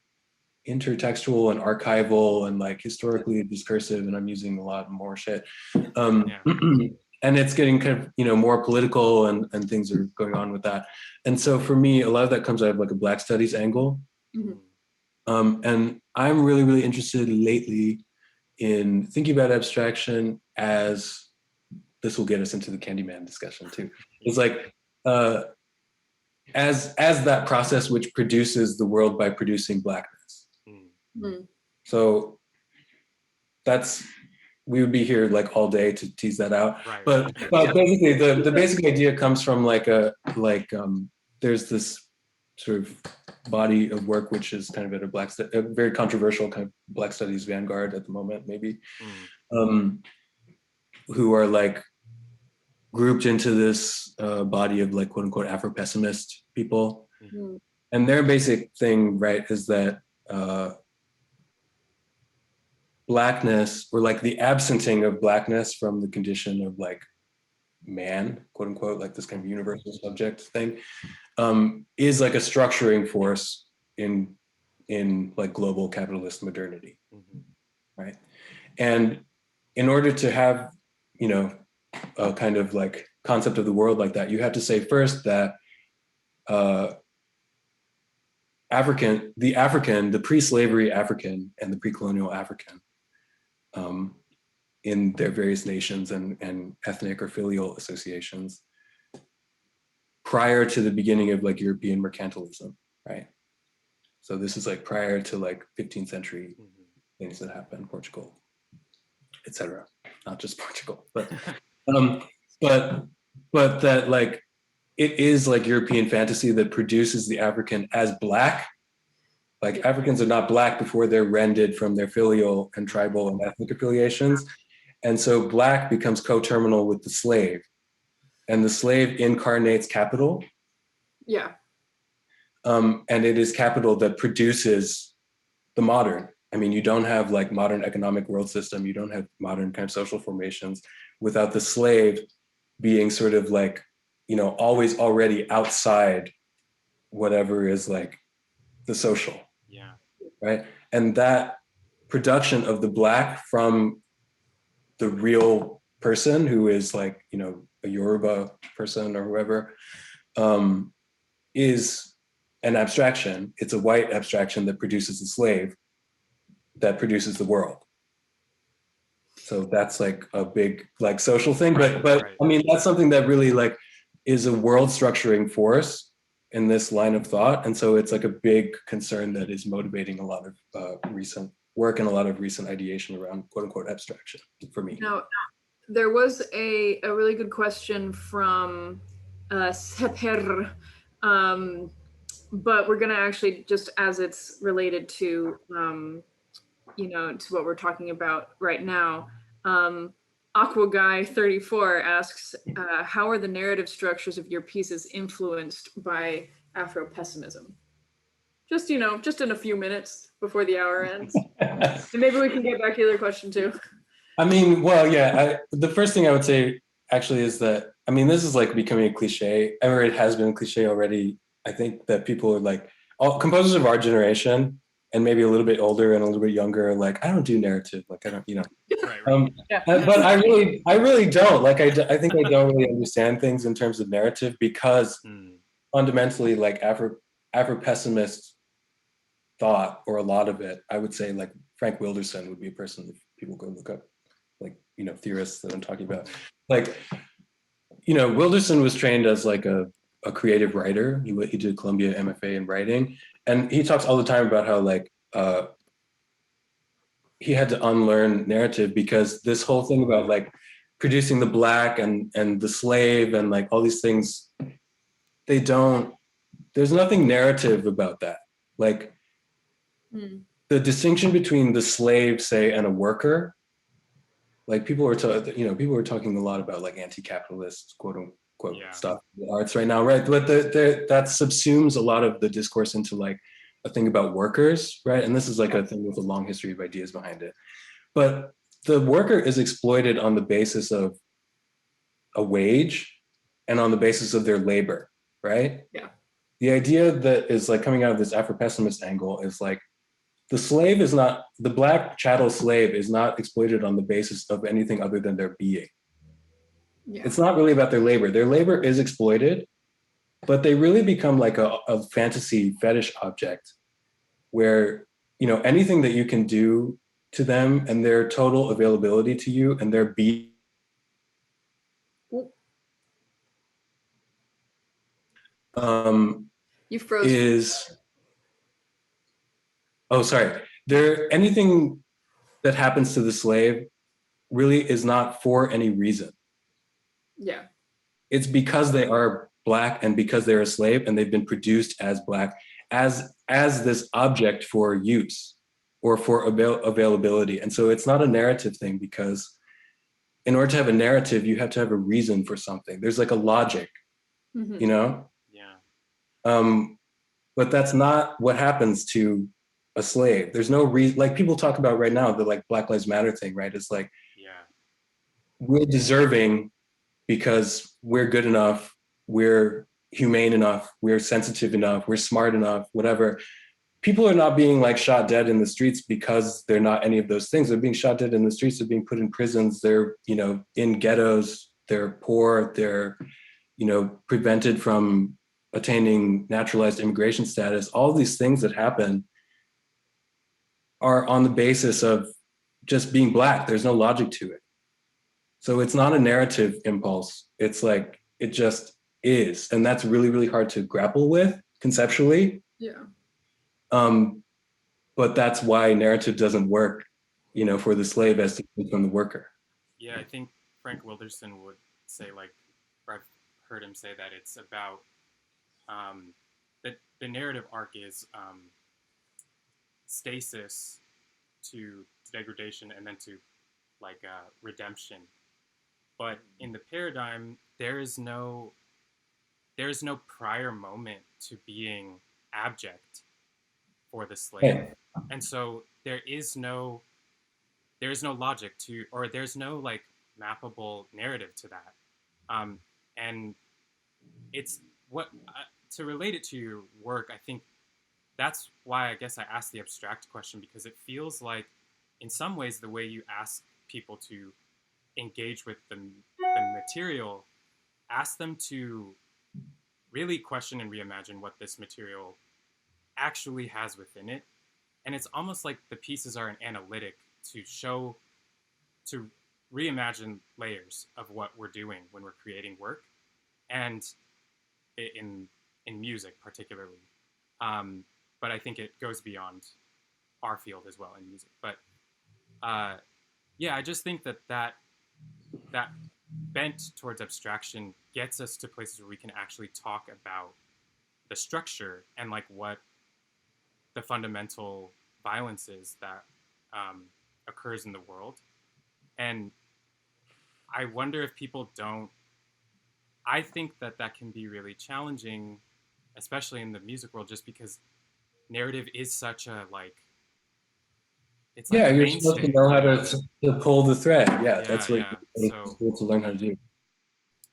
and archival and like historically discursive, and I'm using a lot more shit. And it's getting kind of, more political and things are going on with that. And so for me, a lot of that comes out of like a Black studies angle. And I'm really, really interested lately in thinking about abstraction as, this will get us into the Candyman discussion too. It's like, as that process which produces the world by producing blackness. Mm. So we would be here like all day to tease that out. Right. But basically the basic idea comes from there's this sort of body of work which is kind of at a very controversial kind of Black studies vanguard at the moment, maybe, who are like grouped into this body of like quote unquote Afro-pessimist people. Mm. And their basic thing, right, is that blackness, or like the absenting of blackness from the condition of like man, quote unquote, like this kind of universal subject thing, is like a structuring force in like global capitalist modernity, right? And in order to have, you know, a kind of like concept of the world like that, you have to say first that the pre-slavery African and the pre-colonial African, in their various nations and ethnic or filial associations, prior to the beginning of like European mercantilism, right? So this is like prior to like 15th century things that happened, Portugal, etc. Not just Portugal, but that like it is like European fantasy that produces the African as Black. Like Africans are not Black before they're rended from their filial and tribal and ethnic affiliations. And so Black becomes coterminal with the slave, and the slave incarnates capital. Yeah. And it is capital that produces the modern. I mean, you don't have like modern economic world system, you don't have modern kind of social formations without the slave being sort of like, you know, always already outside whatever is like the social. Yeah. Right. And that production of the Black from the real person who is like, you know, a Yoruba person or whoever, is an abstraction. It's a white abstraction that produces a slave that produces the world. So that's like a big like social thing, but Right. I mean, that's something that really like is a world structuring force in this line of thought. And so it's like a big concern that is motivating a lot of recent work and a lot of recent ideation around quote unquote abstraction for me. Now, there was a really good question from Seper, but we're going to actually, just as it's related to, you know, to what we're talking about right now, Aqua Guy 34 asks, how are the narrative structures of your pieces influenced by Afro-pessimism? Just, you know, just in a few minutes before the hour ends. And maybe we can get back to the other question too. I mean, well, yeah, the first thing I would say actually is that, I mean, this is like becoming a cliche, or it has been a cliche already. I think that people are like, all composers of our generation and maybe a little bit older and a little bit younger, like, I don't do narrative, like, I don't, you know. Right. But I really don't. Like, I think I don't really understand things in terms of narrative because fundamentally, like, Afro-pessimist thought, or a lot of it, I would say, like, Frank Wilderson would be a person that people go look up, like, you know, theorists that I'm talking about. Like, you know, Wilderson was trained as like a creative writer. He did Columbia MFA in writing, and he talks all the time about how like he had to unlearn narrative because this whole thing about like producing the Black and the slave and like all these things, there's nothing narrative about that. Like the distinction between the slave, say, and a worker, like people were talking a lot about like anti-capitalist quote unquote stuff in the arts right now, right? But that subsumes a lot of the discourse into like a thing about workers, right? And this is like a thing with a long history of ideas behind it. But the worker is exploited on the basis of a wage and on the basis of their labor, right? Yeah. The idea that is like coming out of this Afro-pessimist angle is like, the Black chattel slave is not exploited on the basis of anything other than their being. Yeah. It's not really about their labor. Their labor is exploited, but they really become like a fantasy fetish object where, you know, anything that you can do to them and their total availability to you and their You froze. is, oh, sorry. Anything that happens to the slave really is not for any reason. Yeah. It's because they are Black and because they're a slave and they've been produced as Black, as this object for use or for availability. And so it's not a narrative thing, because in order to have a narrative, you have to have a reason for something. There's like a logic, you know? Yeah. But that's not what happens to a slave. There's no reason, like people talk about right now, the like Black Lives Matter thing, right? It's like, Yeah. we're deserving because we're good enough, we're humane enough, we're sensitive enough, we're smart enough, whatever. People are not being like shot dead in the streets because they're not any of those things. They're being shot dead in the streets, they're being put in prisons, they're, you know, in ghettos, they're poor, they're, you know, prevented from attaining naturalized immigration status. All these things that happen are on the basis of just being Black. There's no logic to it. So it's not a narrative impulse. It's like, it just is. And that's really, really hard to grapple with conceptually. Yeah. But that's why narrative doesn't work, you know, for the slave as distinct from the worker. Yeah, I think Frank Wilderson would say, like, or I've heard him say that it's about that the narrative arc is stasis to degradation and then to like redemption. But in the paradigm, there's no prior moment to being abject for the slave, Yeah. and so there's no logic to, or there's no like mappable narrative to that, and it's what to relate it to your work. I think that's why I guess I asked the abstract question, because it feels like in some ways the way you ask people to engage with the material, ask them to really question and reimagine what this material actually has within it. And it's almost like the pieces are an analytic to show, to reimagine layers of what we're doing when we're creating work, and in music particularly. But I think it goes beyond our field as well in music. But yeah, I just think that bent towards abstraction gets us to places where we can actually talk about the structure and like what the fundamental violence is that occurs in the world. And I wonder if people don't. I think that can be really challenging, especially in the music world, just because narrative is such a like. It's like Yeah, the you're supposed to mainstay. know how to pull the thread. Yeah, that's what Yeah. you're So supposed to learn how to do.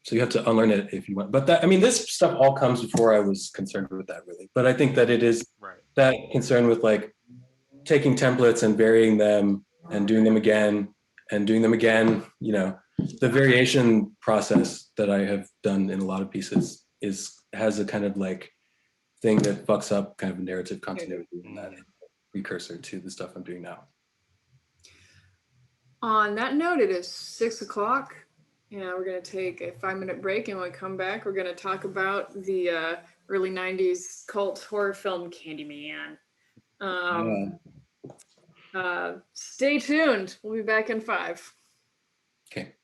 So you have to unlearn it if you want. But that, I mean, this stuff all comes before I was concerned with that really. But I think that it is right. that concern with like taking templates and varying them and doing them again and doing them again. You know, the variation process that I have done in a lot of pieces has a kind of like thing that fucks up kind of a narrative continuity in that precursor to the stuff I'm doing now. On that note, it is 6 o'clock. And we're going to take a 5-minute break. And when we come back, we're going to talk about the early 90s cult horror film Candyman. Stay tuned. We'll be back in 5. Okay.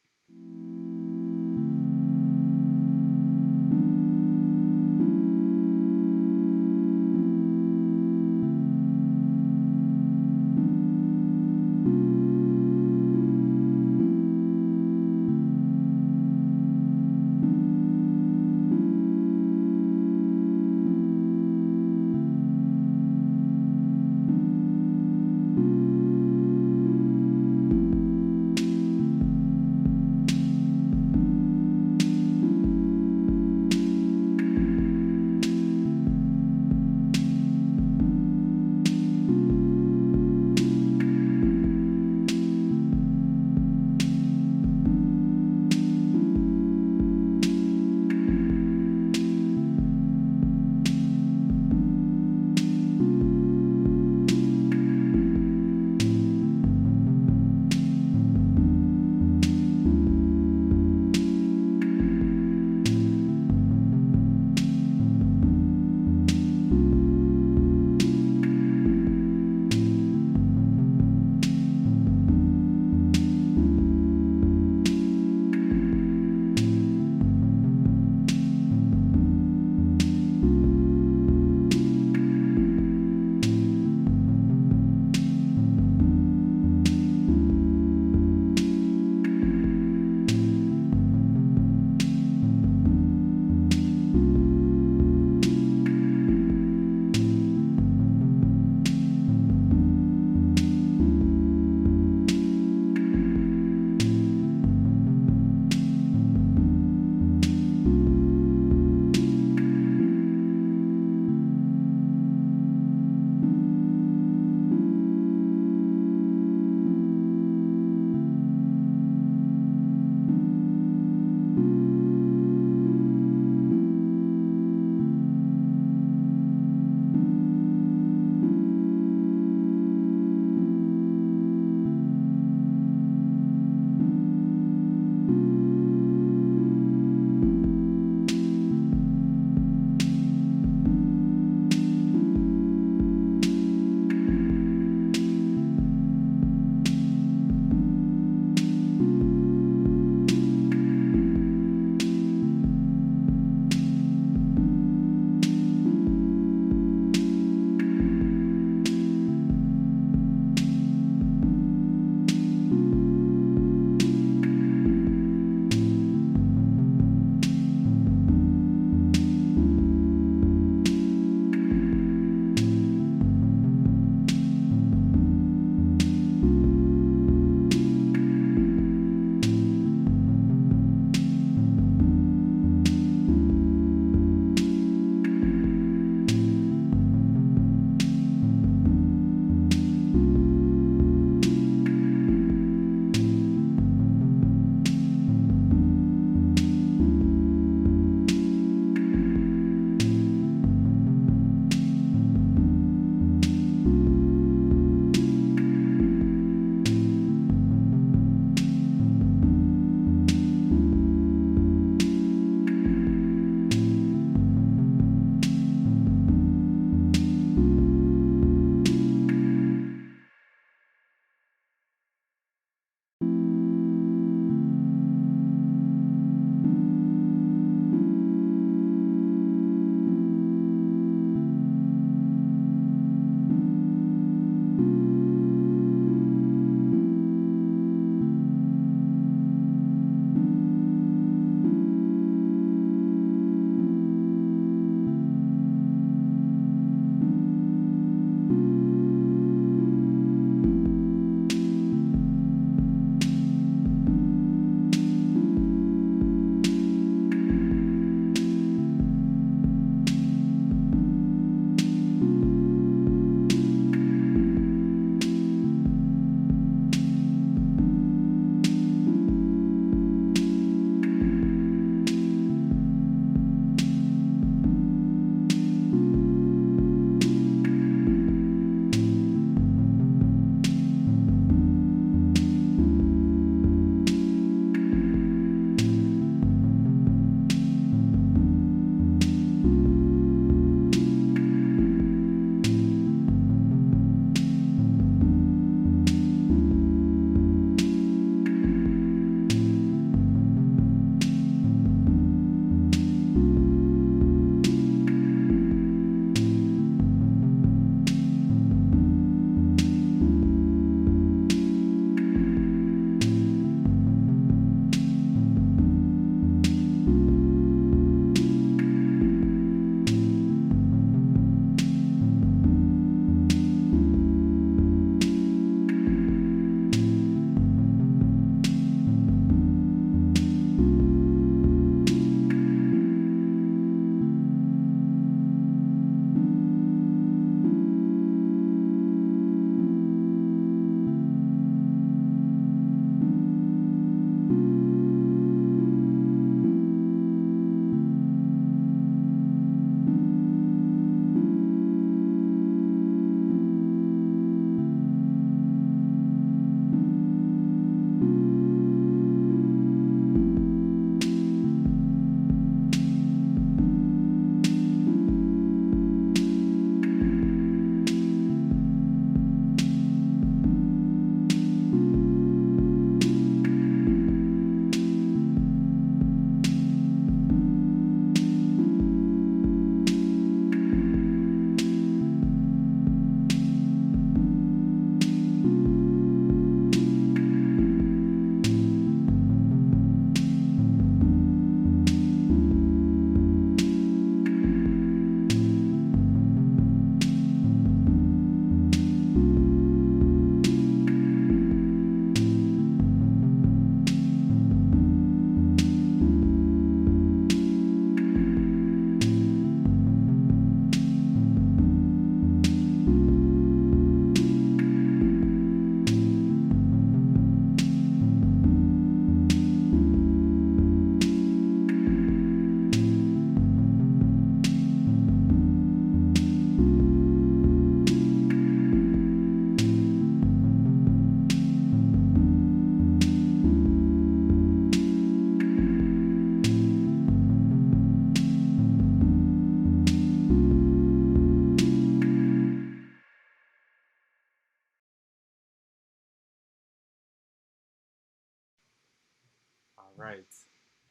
right.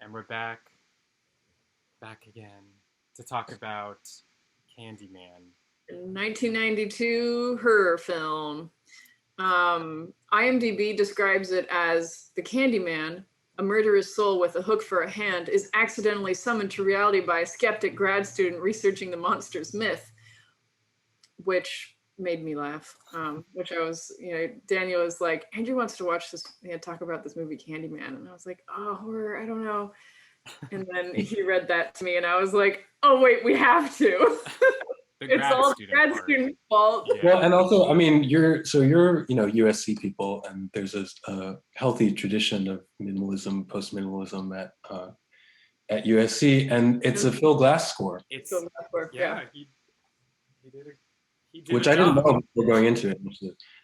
And we're back again to talk about Candyman. 1992 horror film. IMDb describes it as the Candyman, a murderous soul with a hook for a hand, is accidentally summoned to reality by a skeptic grad student researching the monster's myth, which made me laugh. Which I was, Daniel was like, Andrew wants to watch this, talk about this movie Candyman. And I was like, oh, horror, I don't know. And then he read that to me and I was like, oh, wait, we have to. It's all the grad student fault. Yeah. Well, and also, I mean, you're USC people, and there's a healthy tradition of minimalism, post-minimalism at USC, and it's a Phil Glass score. It's Phil Glass score, yeah. He did Which a I didn't job. know before going into it.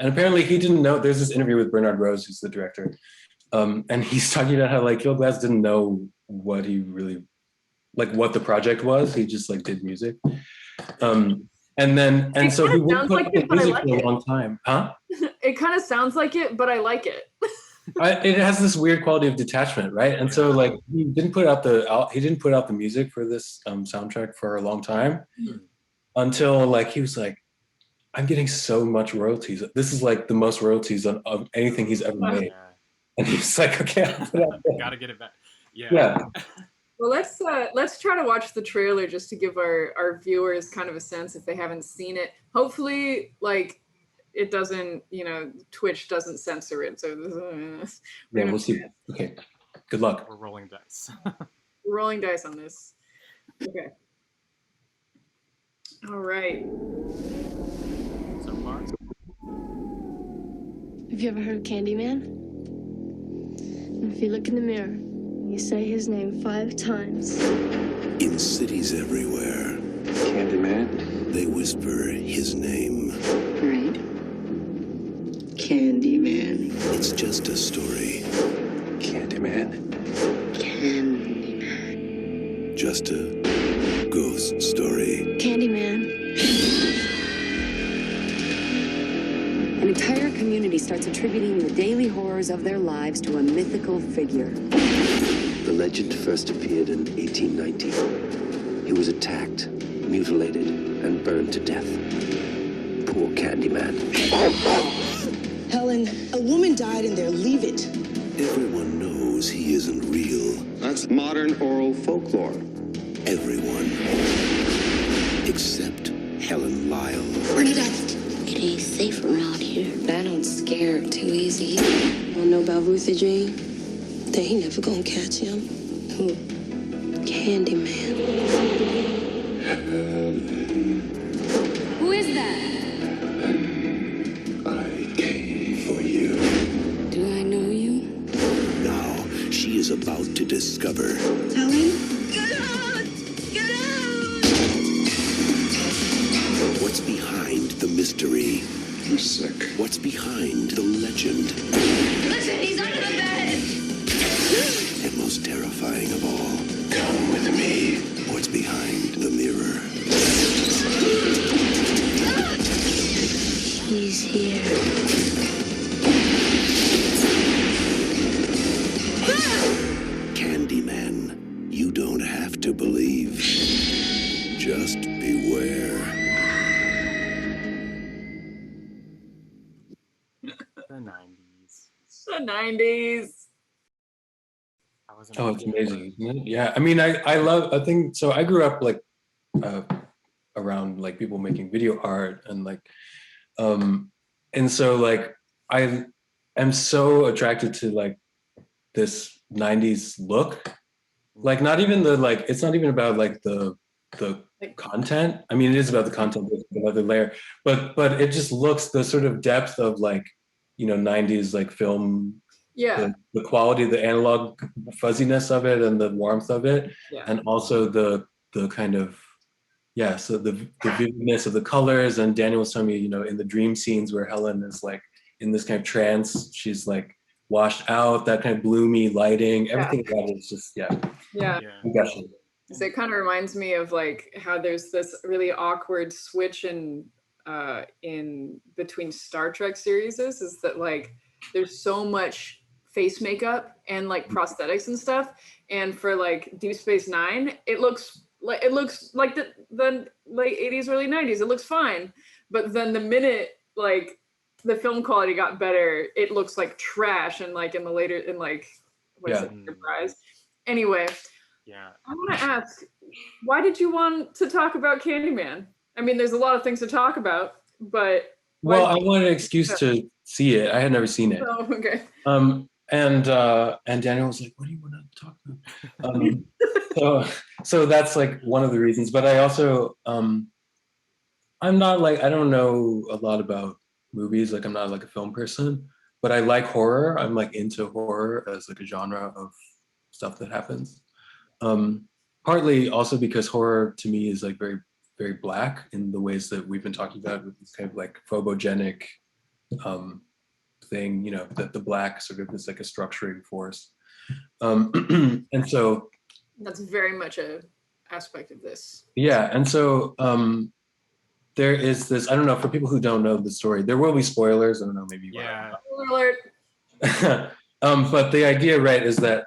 And apparently he didn't know. There's this interview with Bernard Rose, who's the director, and he's talking about how like Phil Glass didn't know what he really, like what the project was. He just like did music. So he wouldn't put up the music for a long time. Huh? It kind of sounds like it, but I like it. It has this weird quality of detachment, right? And so like he didn't put out the music for this soundtrack for a long time until like he was like, I'm getting so much royalties. This is like the most royalties of anything he's ever made. Yeah. And he's like, okay, I'll put out gotta get it back. Yeah. Well, let's try to watch the trailer just to give our viewers kind of a sense if they haven't seen it. Hopefully, like it doesn't, Twitch doesn't censor it. So we'll see. Okay, good luck. We're rolling dice. We're rolling dice on this. Okay. All right. So far. Have you ever heard of Candyman? If you look in the mirror, you say his name 5 times. In cities everywhere, Candyman. they whisper his name. Right. Candyman. It's just a story, Candyman. Candyman. just a ghost story. Candyman. An entire community starts attributing the daily horrors of their lives to a mythical figure. The legend first appeared in 1890. He was attacked, mutilated, and burned to death. Poor Candyman. Helen, a woman died in there. Leave it. Everyone knows he isn't real. That's modern oral folklore. Everyone. Except Helen Lyle. Burn it up. It ain't safe around here. That don't scare too easy. Wanna know about Ruthie Jean? They ain't never gonna catch him. Who? Candyman. Who is that? I came for you. Do I know you? Now she is about to discover Helen? Get out! Get out! what's behind the mystery. I'm sick. What's behind the legend. Listen, he's under the bed! And most terrifying of all, Come with me. what's behind the mirror. He's here. Candyman, you don't have to believe. Just beware. The 90s. The 90s. I wasn't Oh, it's amazing, isn't it? Yeah, I mean, I think so. I grew up like around like people making video art and like, and so like I am so attracted to like this 90s look. Like not even the like, it's not even about like the content. I mean, it is about the content, but another layer. But it just looks the sort of depth of like, 90s like film. Yeah. The quality, the analog fuzziness of it and the warmth of it. Yeah. And also the kind of, so the vividness of the colors. And Daniel was telling me, in the dream scenes where Helen is like in this kind of trance, she's like washed out, that kind of bloomy lighting, everything about it is just, Yeah. gushing. So it kind of reminds me of like how there's this really awkward switch in between Star Trek series is that like there's so much face makeup and like prosthetics and stuff. And for like Deep Space Nine, it looks like the late 80s, early 90s. It looks fine. But then the minute like the film quality got better, it looks like trash. And like in the later, in like, what is it, Enterprise? Anyway, I want to ask, why did you want to talk about Candyman? I mean, there's a lot of things to talk about, but well, I wanted an excuse to see it. I had never seen it. Oh, okay. And Daniel was like, "What do you want to talk about?" So that's like one of the reasons. But I also, I'm not like, I don't know a lot about movies. Like I'm not like a film person, but I like horror. I'm like into horror as like a genre of stuff that happens. Partly also because horror to me is like very, very Black in the ways that we've been talking about, with this kind of like phobogenic thing, you know, that the Black sort of is like a structuring force. And so that's very much a aspect of this. Yeah, and so there is this, I don't know, for people who don't know the story, there will be spoilers. I don't know, maybe you Spoiler alert. But the idea, right, is that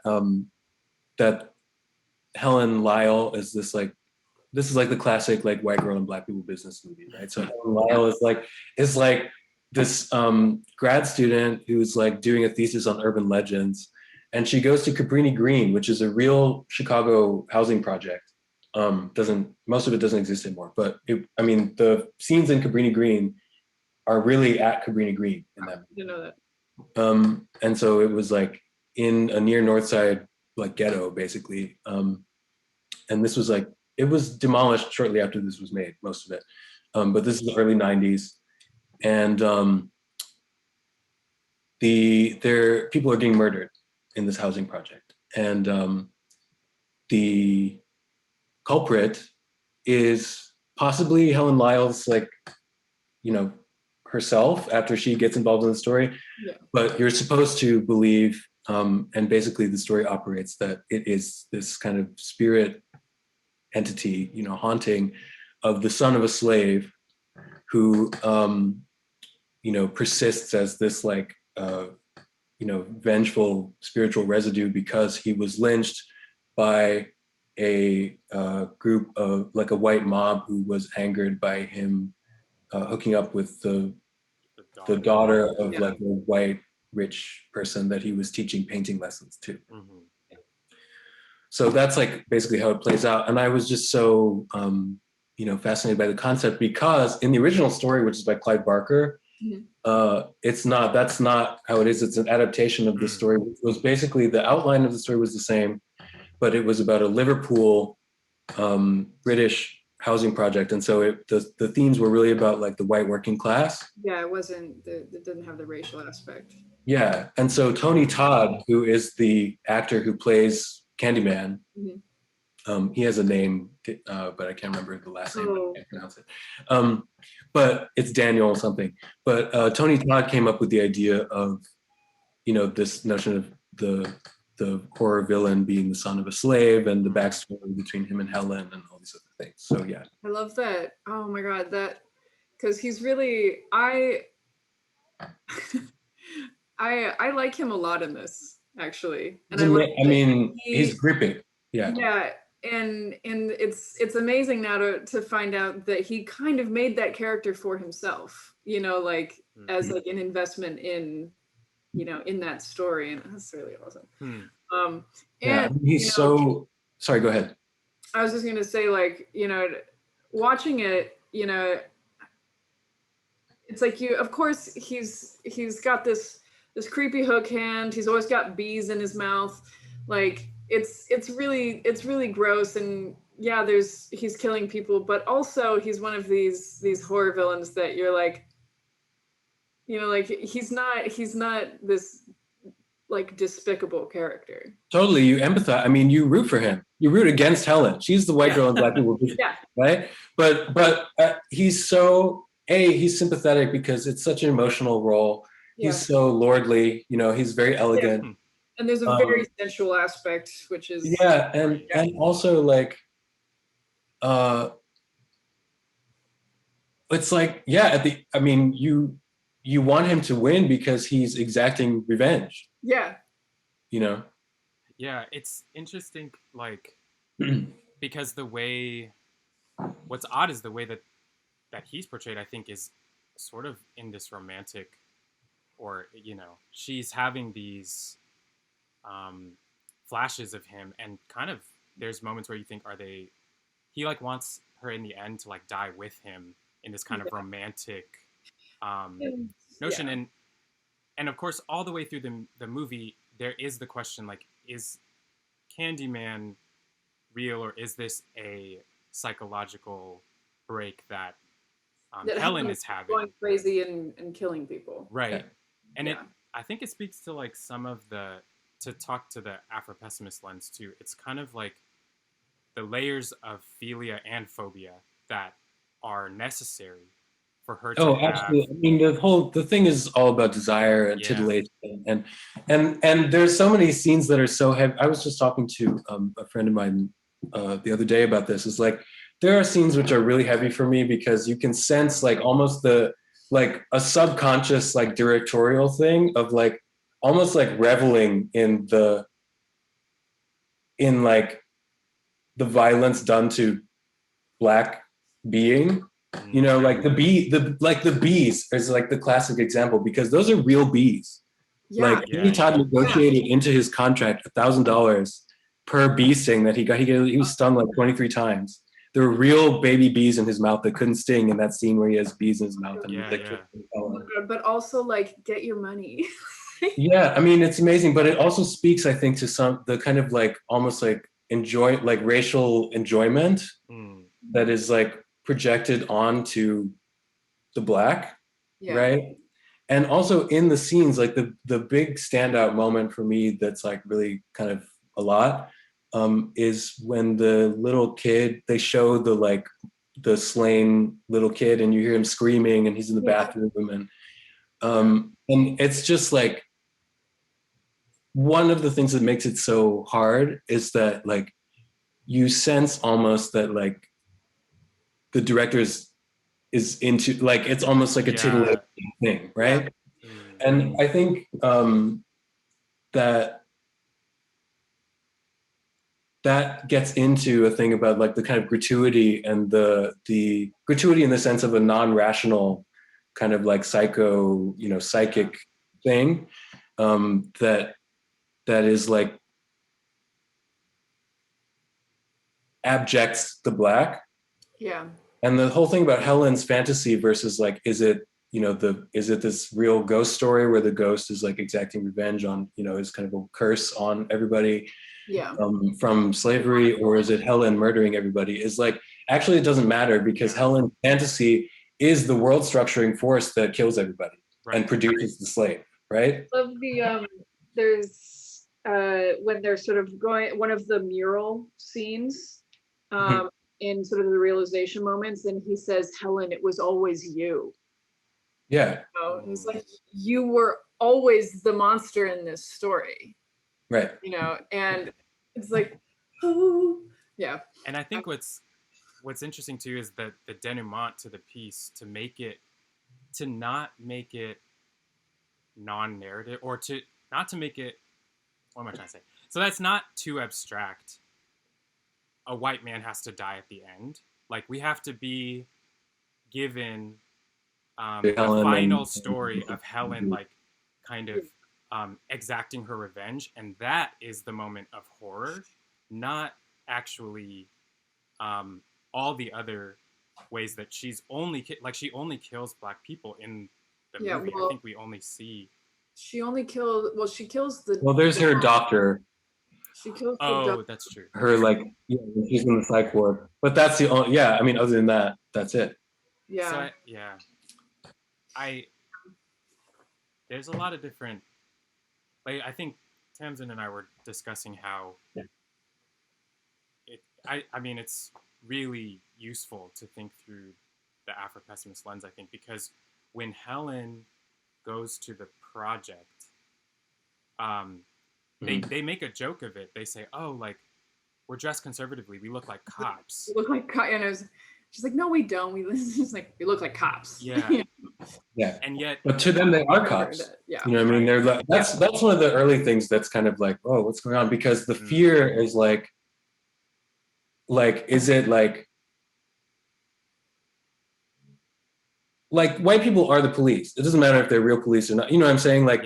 that Helen Lyle is this like, this is like the classic like white girl and Black people business movie, right? So Helen Lyle is like this grad student who's like doing a thesis on urban legends, and she goes to Cabrini Green, which is a real Chicago housing project. Most of it doesn't exist anymore, but I mean, the scenes in Cabrini Green are really at Cabrini Green in that movie. You know that. And so it was like in a near North Side like ghetto, basically. And this was like, it was demolished shortly after this was made, most of it. But this is the early 90s. And people are getting murdered in this housing project. And the culprit is possibly Helen Lyle's, like, you know, herself after she gets involved in the story. Yeah. But you're supposed to believe, and basically the story operates that it is this kind of spirit entity, you know, haunting of the son of a slave who, you know, persists as this like, you know, vengeful spiritual residue because he was lynched by a group of like a white mob who was angered by him hooking up with the daughter of like a white rich person that he was teaching painting lessons to. Mm-hmm. So that's like basically how it plays out. And I was just so, you know, fascinated by the concept because in the original story, which is by Clive Barker, that's not how it is. It's an adaptation of the story. It was basically, the outline of the story was the same, but it was about a Liverpool British housing project. And so the themes were really about like the white working class. Yeah, it didn't have the racial aspect. Yeah, and so Tony Todd, who is the actor who plays Candyman, he has a name, but I can't remember the last name. I can't pronounce it. But it's Daniel something. But Tony Todd came up with the idea of, you know, this notion of the horror villain being the son of a slave and the backstory between him and Helen and all these other things. So yeah. I love that. Oh my God, that, because he's really, I like him a lot in this, actually. And he's gripping. Yeah. Yeah, and it's amazing now to find out that he kind of made that character for himself, you know, like as like an investment in, you know, in that story, and that's really awesome. And he's so sorry. Go ahead. I was just gonna say, like, you know, watching it, you know, it's like of course he's got this creepy hook hand. He's always got bees in his mouth, like. It's really gross, and yeah, he's killing people, but also he's one of these horror villains that you're like, you know, like he's not this like despicable character. Totally, you empathize. I mean, you root for him. You root against Helen. She's the white girl in Black people, right? But he's so he's sympathetic because it's such an emotional role. He's so lordly. You know, he's very elegant. Yeah. And there's a very sensual aspect, which is and also like it's like you want him to win because he's exacting revenge. Yeah. you know. Yeah, it's interesting, like, because what's odd is the way that he's portrayed, I think, is sort of in this romantic, or, she's having these flashes of him, and kind of there's moments where you think, he like wants her in the end to like die with him in this kind of romantic notion. Yeah. And of course, all the way through the movie, there is the question, like, is Candyman real, or is this a psychological break that Helen is having? Going crazy and killing people. Right. Yeah. And I think it speaks to like some of to talk to the Afro-pessimist lens too. It's kind of like the layers of philia and phobia that are necessary for her to have. Absolutely. I mean, the thing is all about desire and titillation, and there's so many scenes that are so heavy. I was just talking to a friend of mine the other day about this. Is like, there are scenes which are really heavy for me because you can sense like almost like a subconscious like directorial thing of like almost like reveling in like the violence done to Black being, like the bees is like the classic example, because those are real bees. Todd negotiated into his contract $1,000 per bee sting that he got. He was stung like 23 times. There were real baby bees in his mouth that couldn't sting in that scene where he has bees in his mouth. But also, like, get your money. Yeah, I mean, it's amazing, but it also speaks, I think, to the kind of like almost like racial enjoyment that is like projected onto the Black, right? And also in the scenes, like the big standout moment for me that's like really kind of a lot is when the little kid, they show the slain little kid, and you hear him screaming, and he's in the bathroom, and it's just like, one of the things that makes it so hard is that like you sense almost that like the director is into, like, it's almost like a titillating thing, right? And I think that gets into a thing about like the kind of gratuity, and the gratuity in the sense of a non-rational kind of like psychic thing that is like abjects the Black. Yeah. And the whole thing about Helen's fantasy versus like, is it this real ghost story where the ghost is like exacting revenge on, is kind of a curse on everybody from slavery, or is it Helen murdering everybody? Is like, actually it doesn't matter, because Helen's fantasy is the world structuring force that kills everybody and produces the slave, right? I love there's when they're sort of going, one of the mural scenes in sort of the realization moments, and he says, Helen, it was always you. Yeah. He's like, you were always the monster in this story. Right. And it's like, oh, yeah. And I think what's interesting too is that the denouement to the piece, to not make it non-narrative, or not to make it, what am I trying to say? So that's not too abstract. A white man has to die at the end. Like, we have to be given a final story of Helen, like, kind of exacting her revenge, and that is the moment of horror, not actually all the other ways that she only kills Black people in the movie. I think we only see. She kills the. Well, there's her doctor. She kills the doctor. That's true. Her, like, she's in the psych ward. But that's the only, I mean, other than that, that's it. Yeah. So there's a lot of different, like, I think Tamsin and I were discussing how I mean, it's really useful to think through the Afro-pessimist lens, I think, because when Helen goes to the project, they make a joke of it. They say, oh, like, we're dressed conservatively. We look like cops. We look like cops. And she's like, no, we don't. We look like cops. Yeah. Yeah. And yet, But to them, they are cops. Yeah. You know what I mean? They're like, that's one of the early things that's kind of like, oh, what's going on? Because the fear is like, is it like white people are the police. It doesn't matter if they're real police or not. You know what I'm saying? Like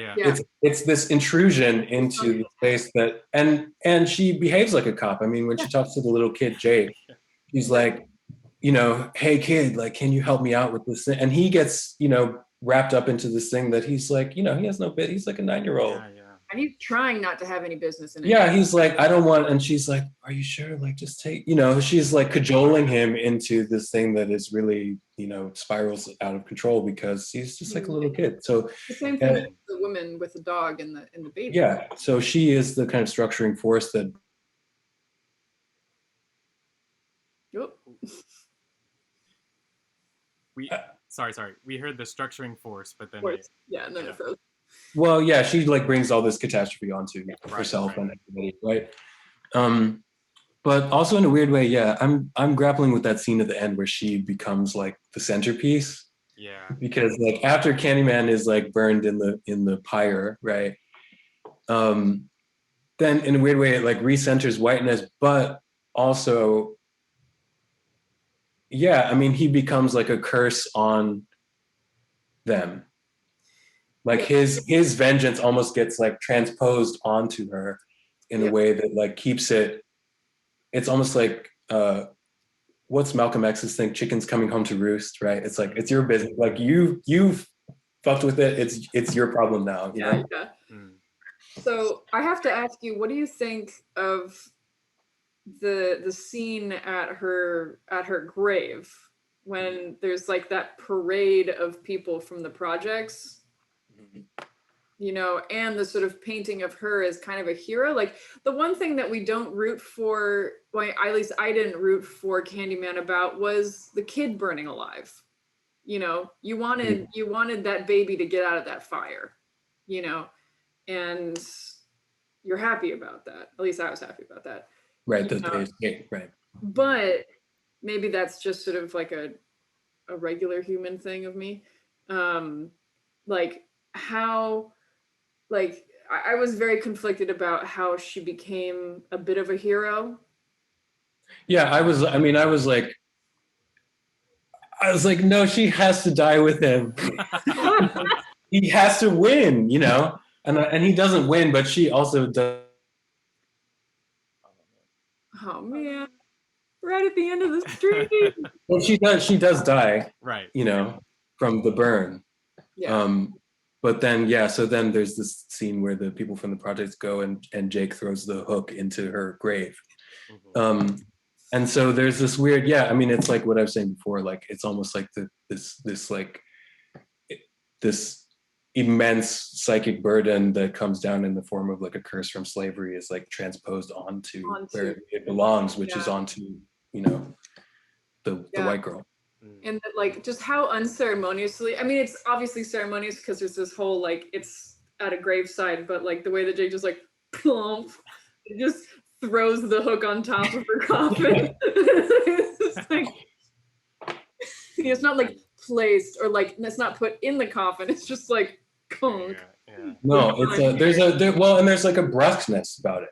it's this intrusion into the space that and she behaves like a cop. I mean, when she talks to the little kid Jake, he's like, you know, hey kid, like, can you help me out with this thing? And he gets, you know, wrapped up into this thing that he's like, you know, he has no bit. He's like a 9-year-old. And he's trying not to have any business in it. Yeah, he's like, I don't want, and she's like, are you sure? Like, just take, you know, she's like cajoling him into this thing that is really, you know, spirals out of control because he's just like a little kid. So the same thing with the woman with the dog and the baby. Yeah, so she is the kind of structuring force that. Sorry. We heard the structuring force, but then it froze. Well, yeah, she like brings all this catastrophe onto herself and everybody, right? But also in a weird way, yeah, I'm grappling with that scene at the end where she becomes like the centerpiece. Yeah. Because like after Candyman is like burned in the pyre, right? Then in a weird way it like recenters whiteness, but also, yeah, I mean he becomes like a curse on them. Like his vengeance almost gets like transposed onto her in a way that like keeps it. It's almost like what's Malcolm X's thing? Chickens coming home to roost, right? It's like it's your business. Like you've fucked with it. It's your problem now. You know? Yeah. So I have to ask you, what do you think of the scene at her grave when there's like that parade of people from the projects? You know, and the sort of painting of her as kind of a hero. Like the one thing that we don't root for, well, at least I didn't root for Candyman about, was the kid burning alive. You know, you wanted that baby to get out of that fire, you know, and you're happy about that. At least I was happy about that. Right, right. But maybe that's just sort of like a regular human thing of me. Like how, like I was very conflicted about how she became a bit of a hero. Yeah, I was like, no, she has to die with him. He has to win, you know, and he doesn't win, but she also does. Oh man, right at the end of the street. Well, she does die, right? You know, from the burn. Yeah. But then, so then there's this scene where the people from the projects go and Jake throws the hook into her grave. And so there's this weird, I mean, it's like what I was saying before, like, it's almost like this immense psychic burden that comes down in the form of like a curse from slavery is like transposed onto where it belongs, which is onto, you know, the white girl. And that, like, just how unceremoniously, I mean, it's obviously ceremonious because there's this whole, like, it's at a graveside, but like the way that Jake just like plump, it just throws the hook on top of her coffin. It's just like, it's not like placed or like it's not put in the coffin. It's just like conk. No, it's there's like a brusqueness about it.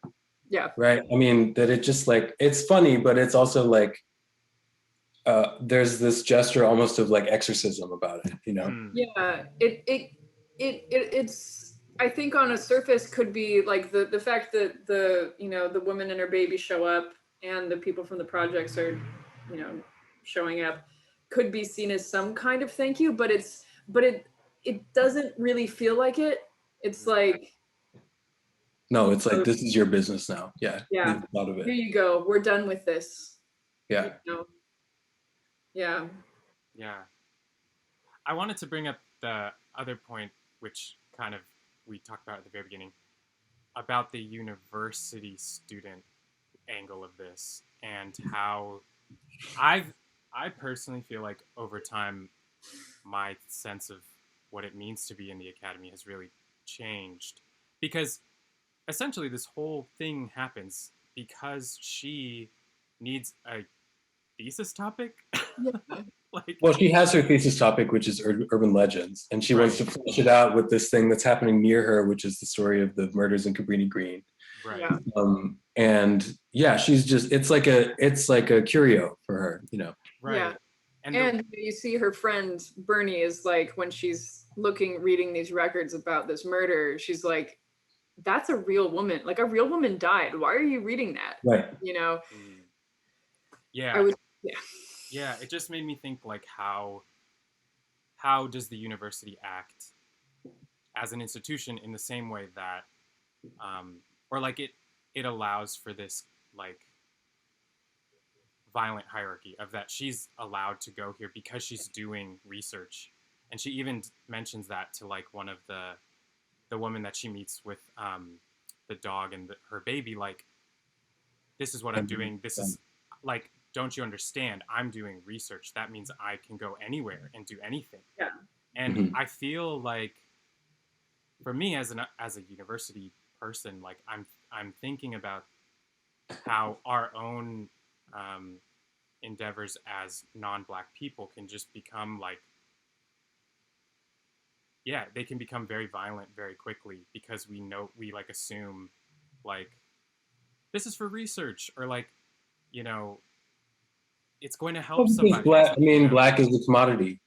Yeah. Right. I mean, that it just like, it's funny, but it's also like, there's this gesture almost of like exorcism about it, you know? Yeah, it's I think on a surface could be like the fact that the woman and her baby show up and the people from the projects are, you know, showing up, could be seen as some kind of thank you, but it doesn't really feel like it. It's like, no, it's like, this is your business now. Yeah. A lot of it. Here you go. We're done with this. Yeah. You know? Yeah. Yeah. I wanted to bring up the other point, which kind of we talked about at the very beginning, about the university student angle of this and how I personally feel like over time, my sense of what it means to be in the academy has really changed, because essentially this whole thing happens because she needs a thesis topic. Like, well, she has her thesis topic, which is urban legends, and she wants to flesh it out with this thing that's happening near her, which is the story of the murders in Cabrini Green. right. Yeah. And yeah, she's just it's like a curio for her, you know. Right. Yeah. And, And you see her friend Bernie is like, when she's reading these records about this murder, she's like, that's a real woman. Like, a real woman died. Why are you reading that? Right. You know? yeah. Yeah. Yeah, it just made me think, like, how does the university act as an institution in the same way that, or like it allows for this, like, violent hierarchy of that she's allowed to go here because she's doing research. And she even mentions that to, like, one of the woman that she meets with the dog and her baby, like, this is what I'm doing. This is, like, don't you understand? I'm doing research. That means I can go anywhere and do anything. Yeah. And I feel like, for me as a university person, like, I'm thinking about how our own endeavors as non-Black people can just become, like, yeah, they can become very violent very quickly because we like assume, like, this is for research, or, like, you know, it's going to help somebody. Black is a commodity.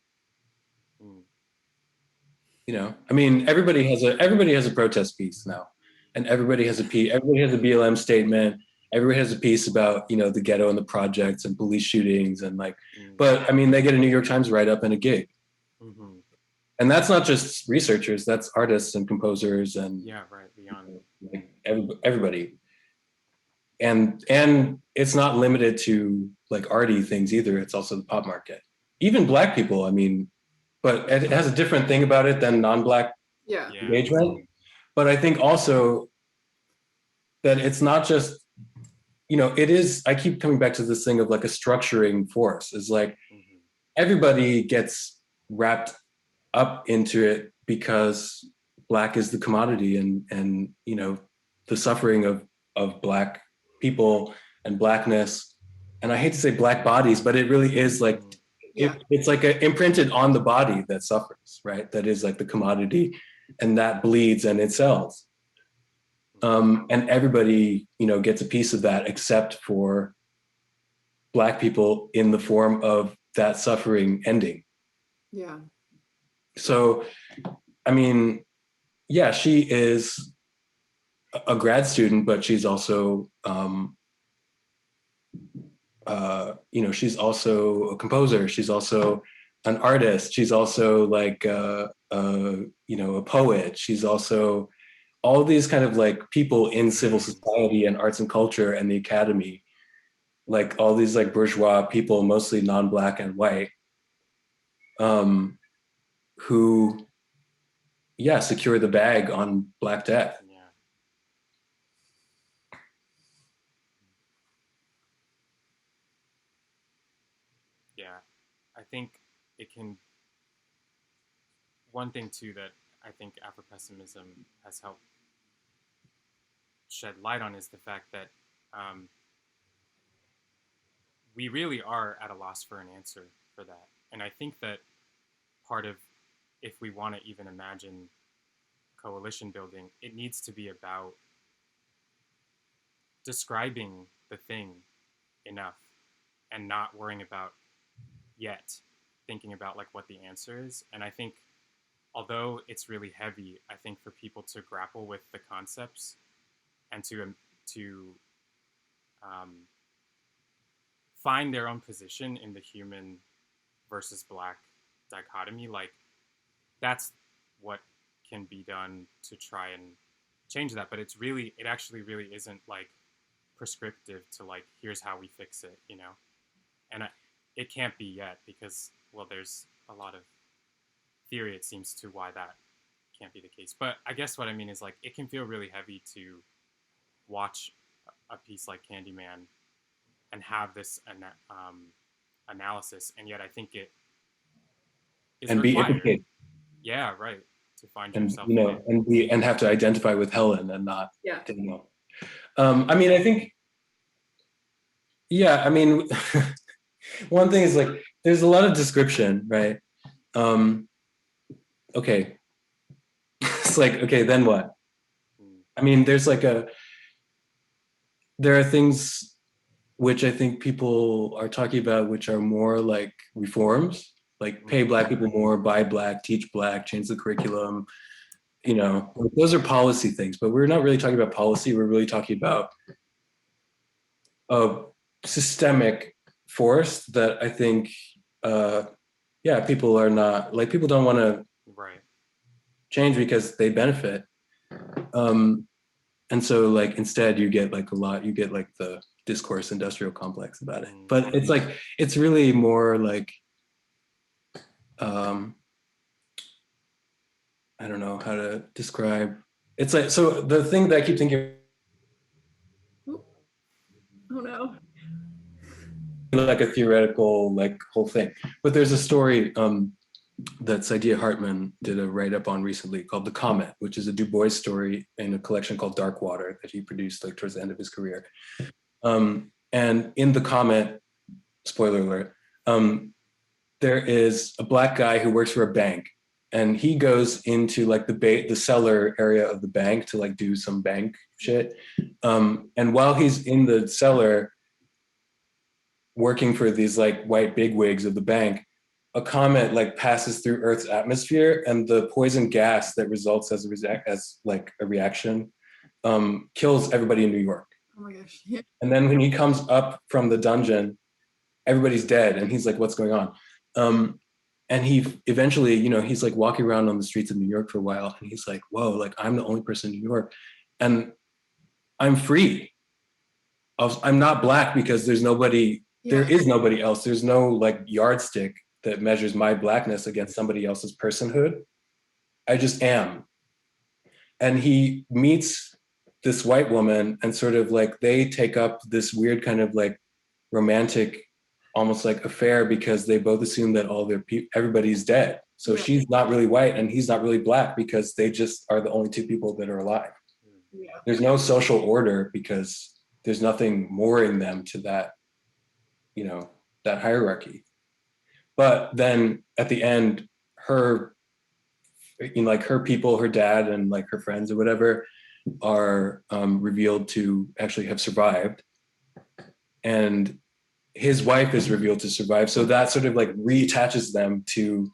You know, I mean, everybody has a protest piece now, and everybody has a BLM statement. Everybody has a piece about, you know, the ghetto and the projects and police shootings and, like, but I mean, they get a New York Times write-up and a gig. And that's not just researchers, that's artists and composers and beyond, like, everybody. And it's not limited to, like, arty things either. It's also the pop market. Even Black people, I mean, but it has a different thing about it than non-Black engagement. But I think also that it's not just, you know, it is, I keep coming back to this thing of, like, a structuring force. Is like everybody gets wrapped up into it because Black is the commodity, and you know, the suffering of Black people and Blackness, and I hate to say Black bodies, but it really is, like, it's like imprinted on the body that suffers, right? That is, like, the commodity, and that bleeds and it sells. And everybody, you know, gets a piece of that except for Black people, in the form of that suffering ending. Yeah. So, I mean, yeah, she is a grad student, but she's also, you know, she's also a composer. She's also an artist. She's also, like, you know, a poet. She's also all these kind of, like, people in civil society and arts and culture and the academy, like, all these, like, bourgeois people, mostly non-Black and white, who, secure the bag on Black death. Yeah, I think it can. One thing too that I think Afro-Pessimism has helped shed light on is the fact that we really are at a loss for an answer for that. And I think that part of, if we want to even imagine coalition building, it needs to be about describing the thing enough and not worrying about yet thinking about, like, what the answer is. And I think, although it's really heavy, I think for people to grapple with the concepts and to find their own position in the human versus Black dichotomy, like, that's what can be done to try and change that. But it actually really isn't, like, prescriptive to, like, here's how we fix it, you know? And it can't be yet because, well, there's a lot of theory, it seems, to why that can't be the case. But I guess what I mean is, like, it can feel really heavy to watch a piece like Candyman and have this analysis, and yet I think it is and required. Be implicated. Yeah, right. To find and, yourself, you know, and have to identify with Helen and not Daniel. Yeah. I mean, I think, yeah, I mean, one thing is like, there's a lot of description, right? Okay. It's like, okay, then what? I mean, there are things which I think people are talking about, which are more like reforms, like pay Black people more, buy Black, teach Black, change the curriculum. You know, those are policy things, but we're not really talking about policy. We're really talking about a systemic force that I think, people are not, like, people don't want to change because they benefit. And so like, instead you get like the discourse industrial complex about it. But it's like, it's really more like, I don't know how to describe. It's like, so the thing that I keep thinking, Oh no. like a theoretical like whole thing, but there's a story that Saidiya Hartman did a write-up on recently called The Comet, which is a Du Bois story in a collection called Dark Water that he produced like towards the end of his career. And in The Comet, spoiler alert, there is a Black guy who works for a bank, and he goes into like the cellar area of the bank to like do some bank shit. And while he's in the cellar working for these like white bigwigs of the bank, a comet like passes through Earth's atmosphere, and the poison gas that results as a reaction kills everybody in New York. Oh my gosh. Yeah. And then when he comes up from the dungeon, everybody's dead, and he's like, "What's going on?" And he eventually, you know, he's like walking around on the streets of New York for a while, and he's like, "Whoa, like I'm the only person in New York, and I'm free. I'm not Black because there's nobody." Yeah. There is nobody else. There's no like yardstick that measures my Blackness against somebody else's personhood. I just am. And he meets this white woman, and sort of like they take up this weird kind of like romantic, almost like affair, because they both assume that everybody's dead. So yeah. She's not really white and he's not really Black because they just are the only two people that are alive. Yeah. There's no social order because there's nothing mooring them to that, you know, that hierarchy. But then at the end, her, you know, like her people, her dad and like her friends or whatever are revealed to actually have survived. And his wife is revealed to survive. So that sort of like reattaches them to,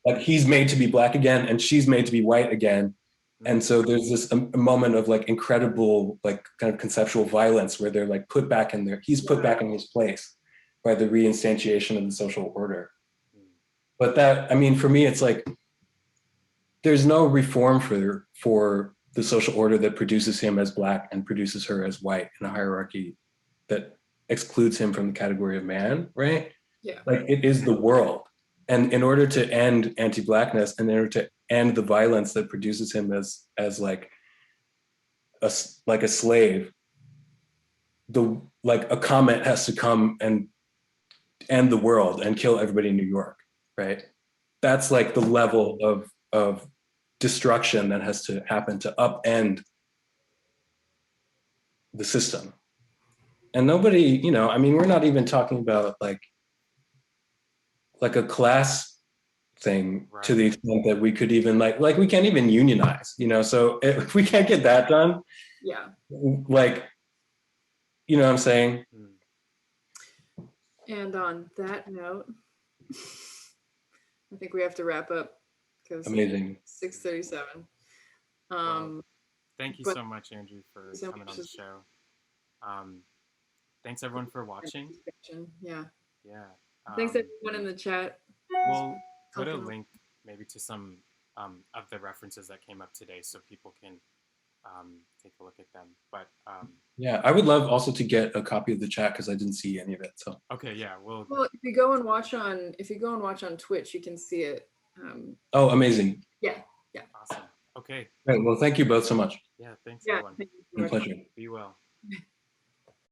like, he's made to be Black again and she's made to be white again. And so there's this a moment of like incredible, like kind of conceptual violence where they're like he's put back in his place by the reinstantiation of the social order. But that, I mean, for me, it's like, there's no reform for the social order that produces him as Black and produces her as white in a hierarchy that excludes him from the category of man, right? Yeah. Like, it is the world. And in order to end anti-Blackness and in order to end the violence that produces him as like a slave, a comet has to come and end the world and kill everybody in New York, right? That's like the level of destruction that has to happen to upend the system. And nobody, you know, I mean, we're not even talking about like a class thing, right, to the extent that we could even like we can't even unionize, you know, so if we can't get that done, yeah, like, you know what I'm saying? And on that note, I think we have to wrap up because amazing 6:37. Well, thank you so much, Andrew, for coming on the show. Thanks everyone for watching. Yeah. Yeah. Thanks everyone in the chat. We'll put a link maybe to some of the references that came up today so people can take a look at them. But yeah, I would love also to get a copy of the chat because I didn't see any of it. So okay, yeah, well, if you go and watch on Twitch, you can see it. Oh, amazing. Yeah. Awesome. Okay. Great. Well, thank you both so much. Yeah, thanks yeah, everyone. Thank you. Pleasure. Be well.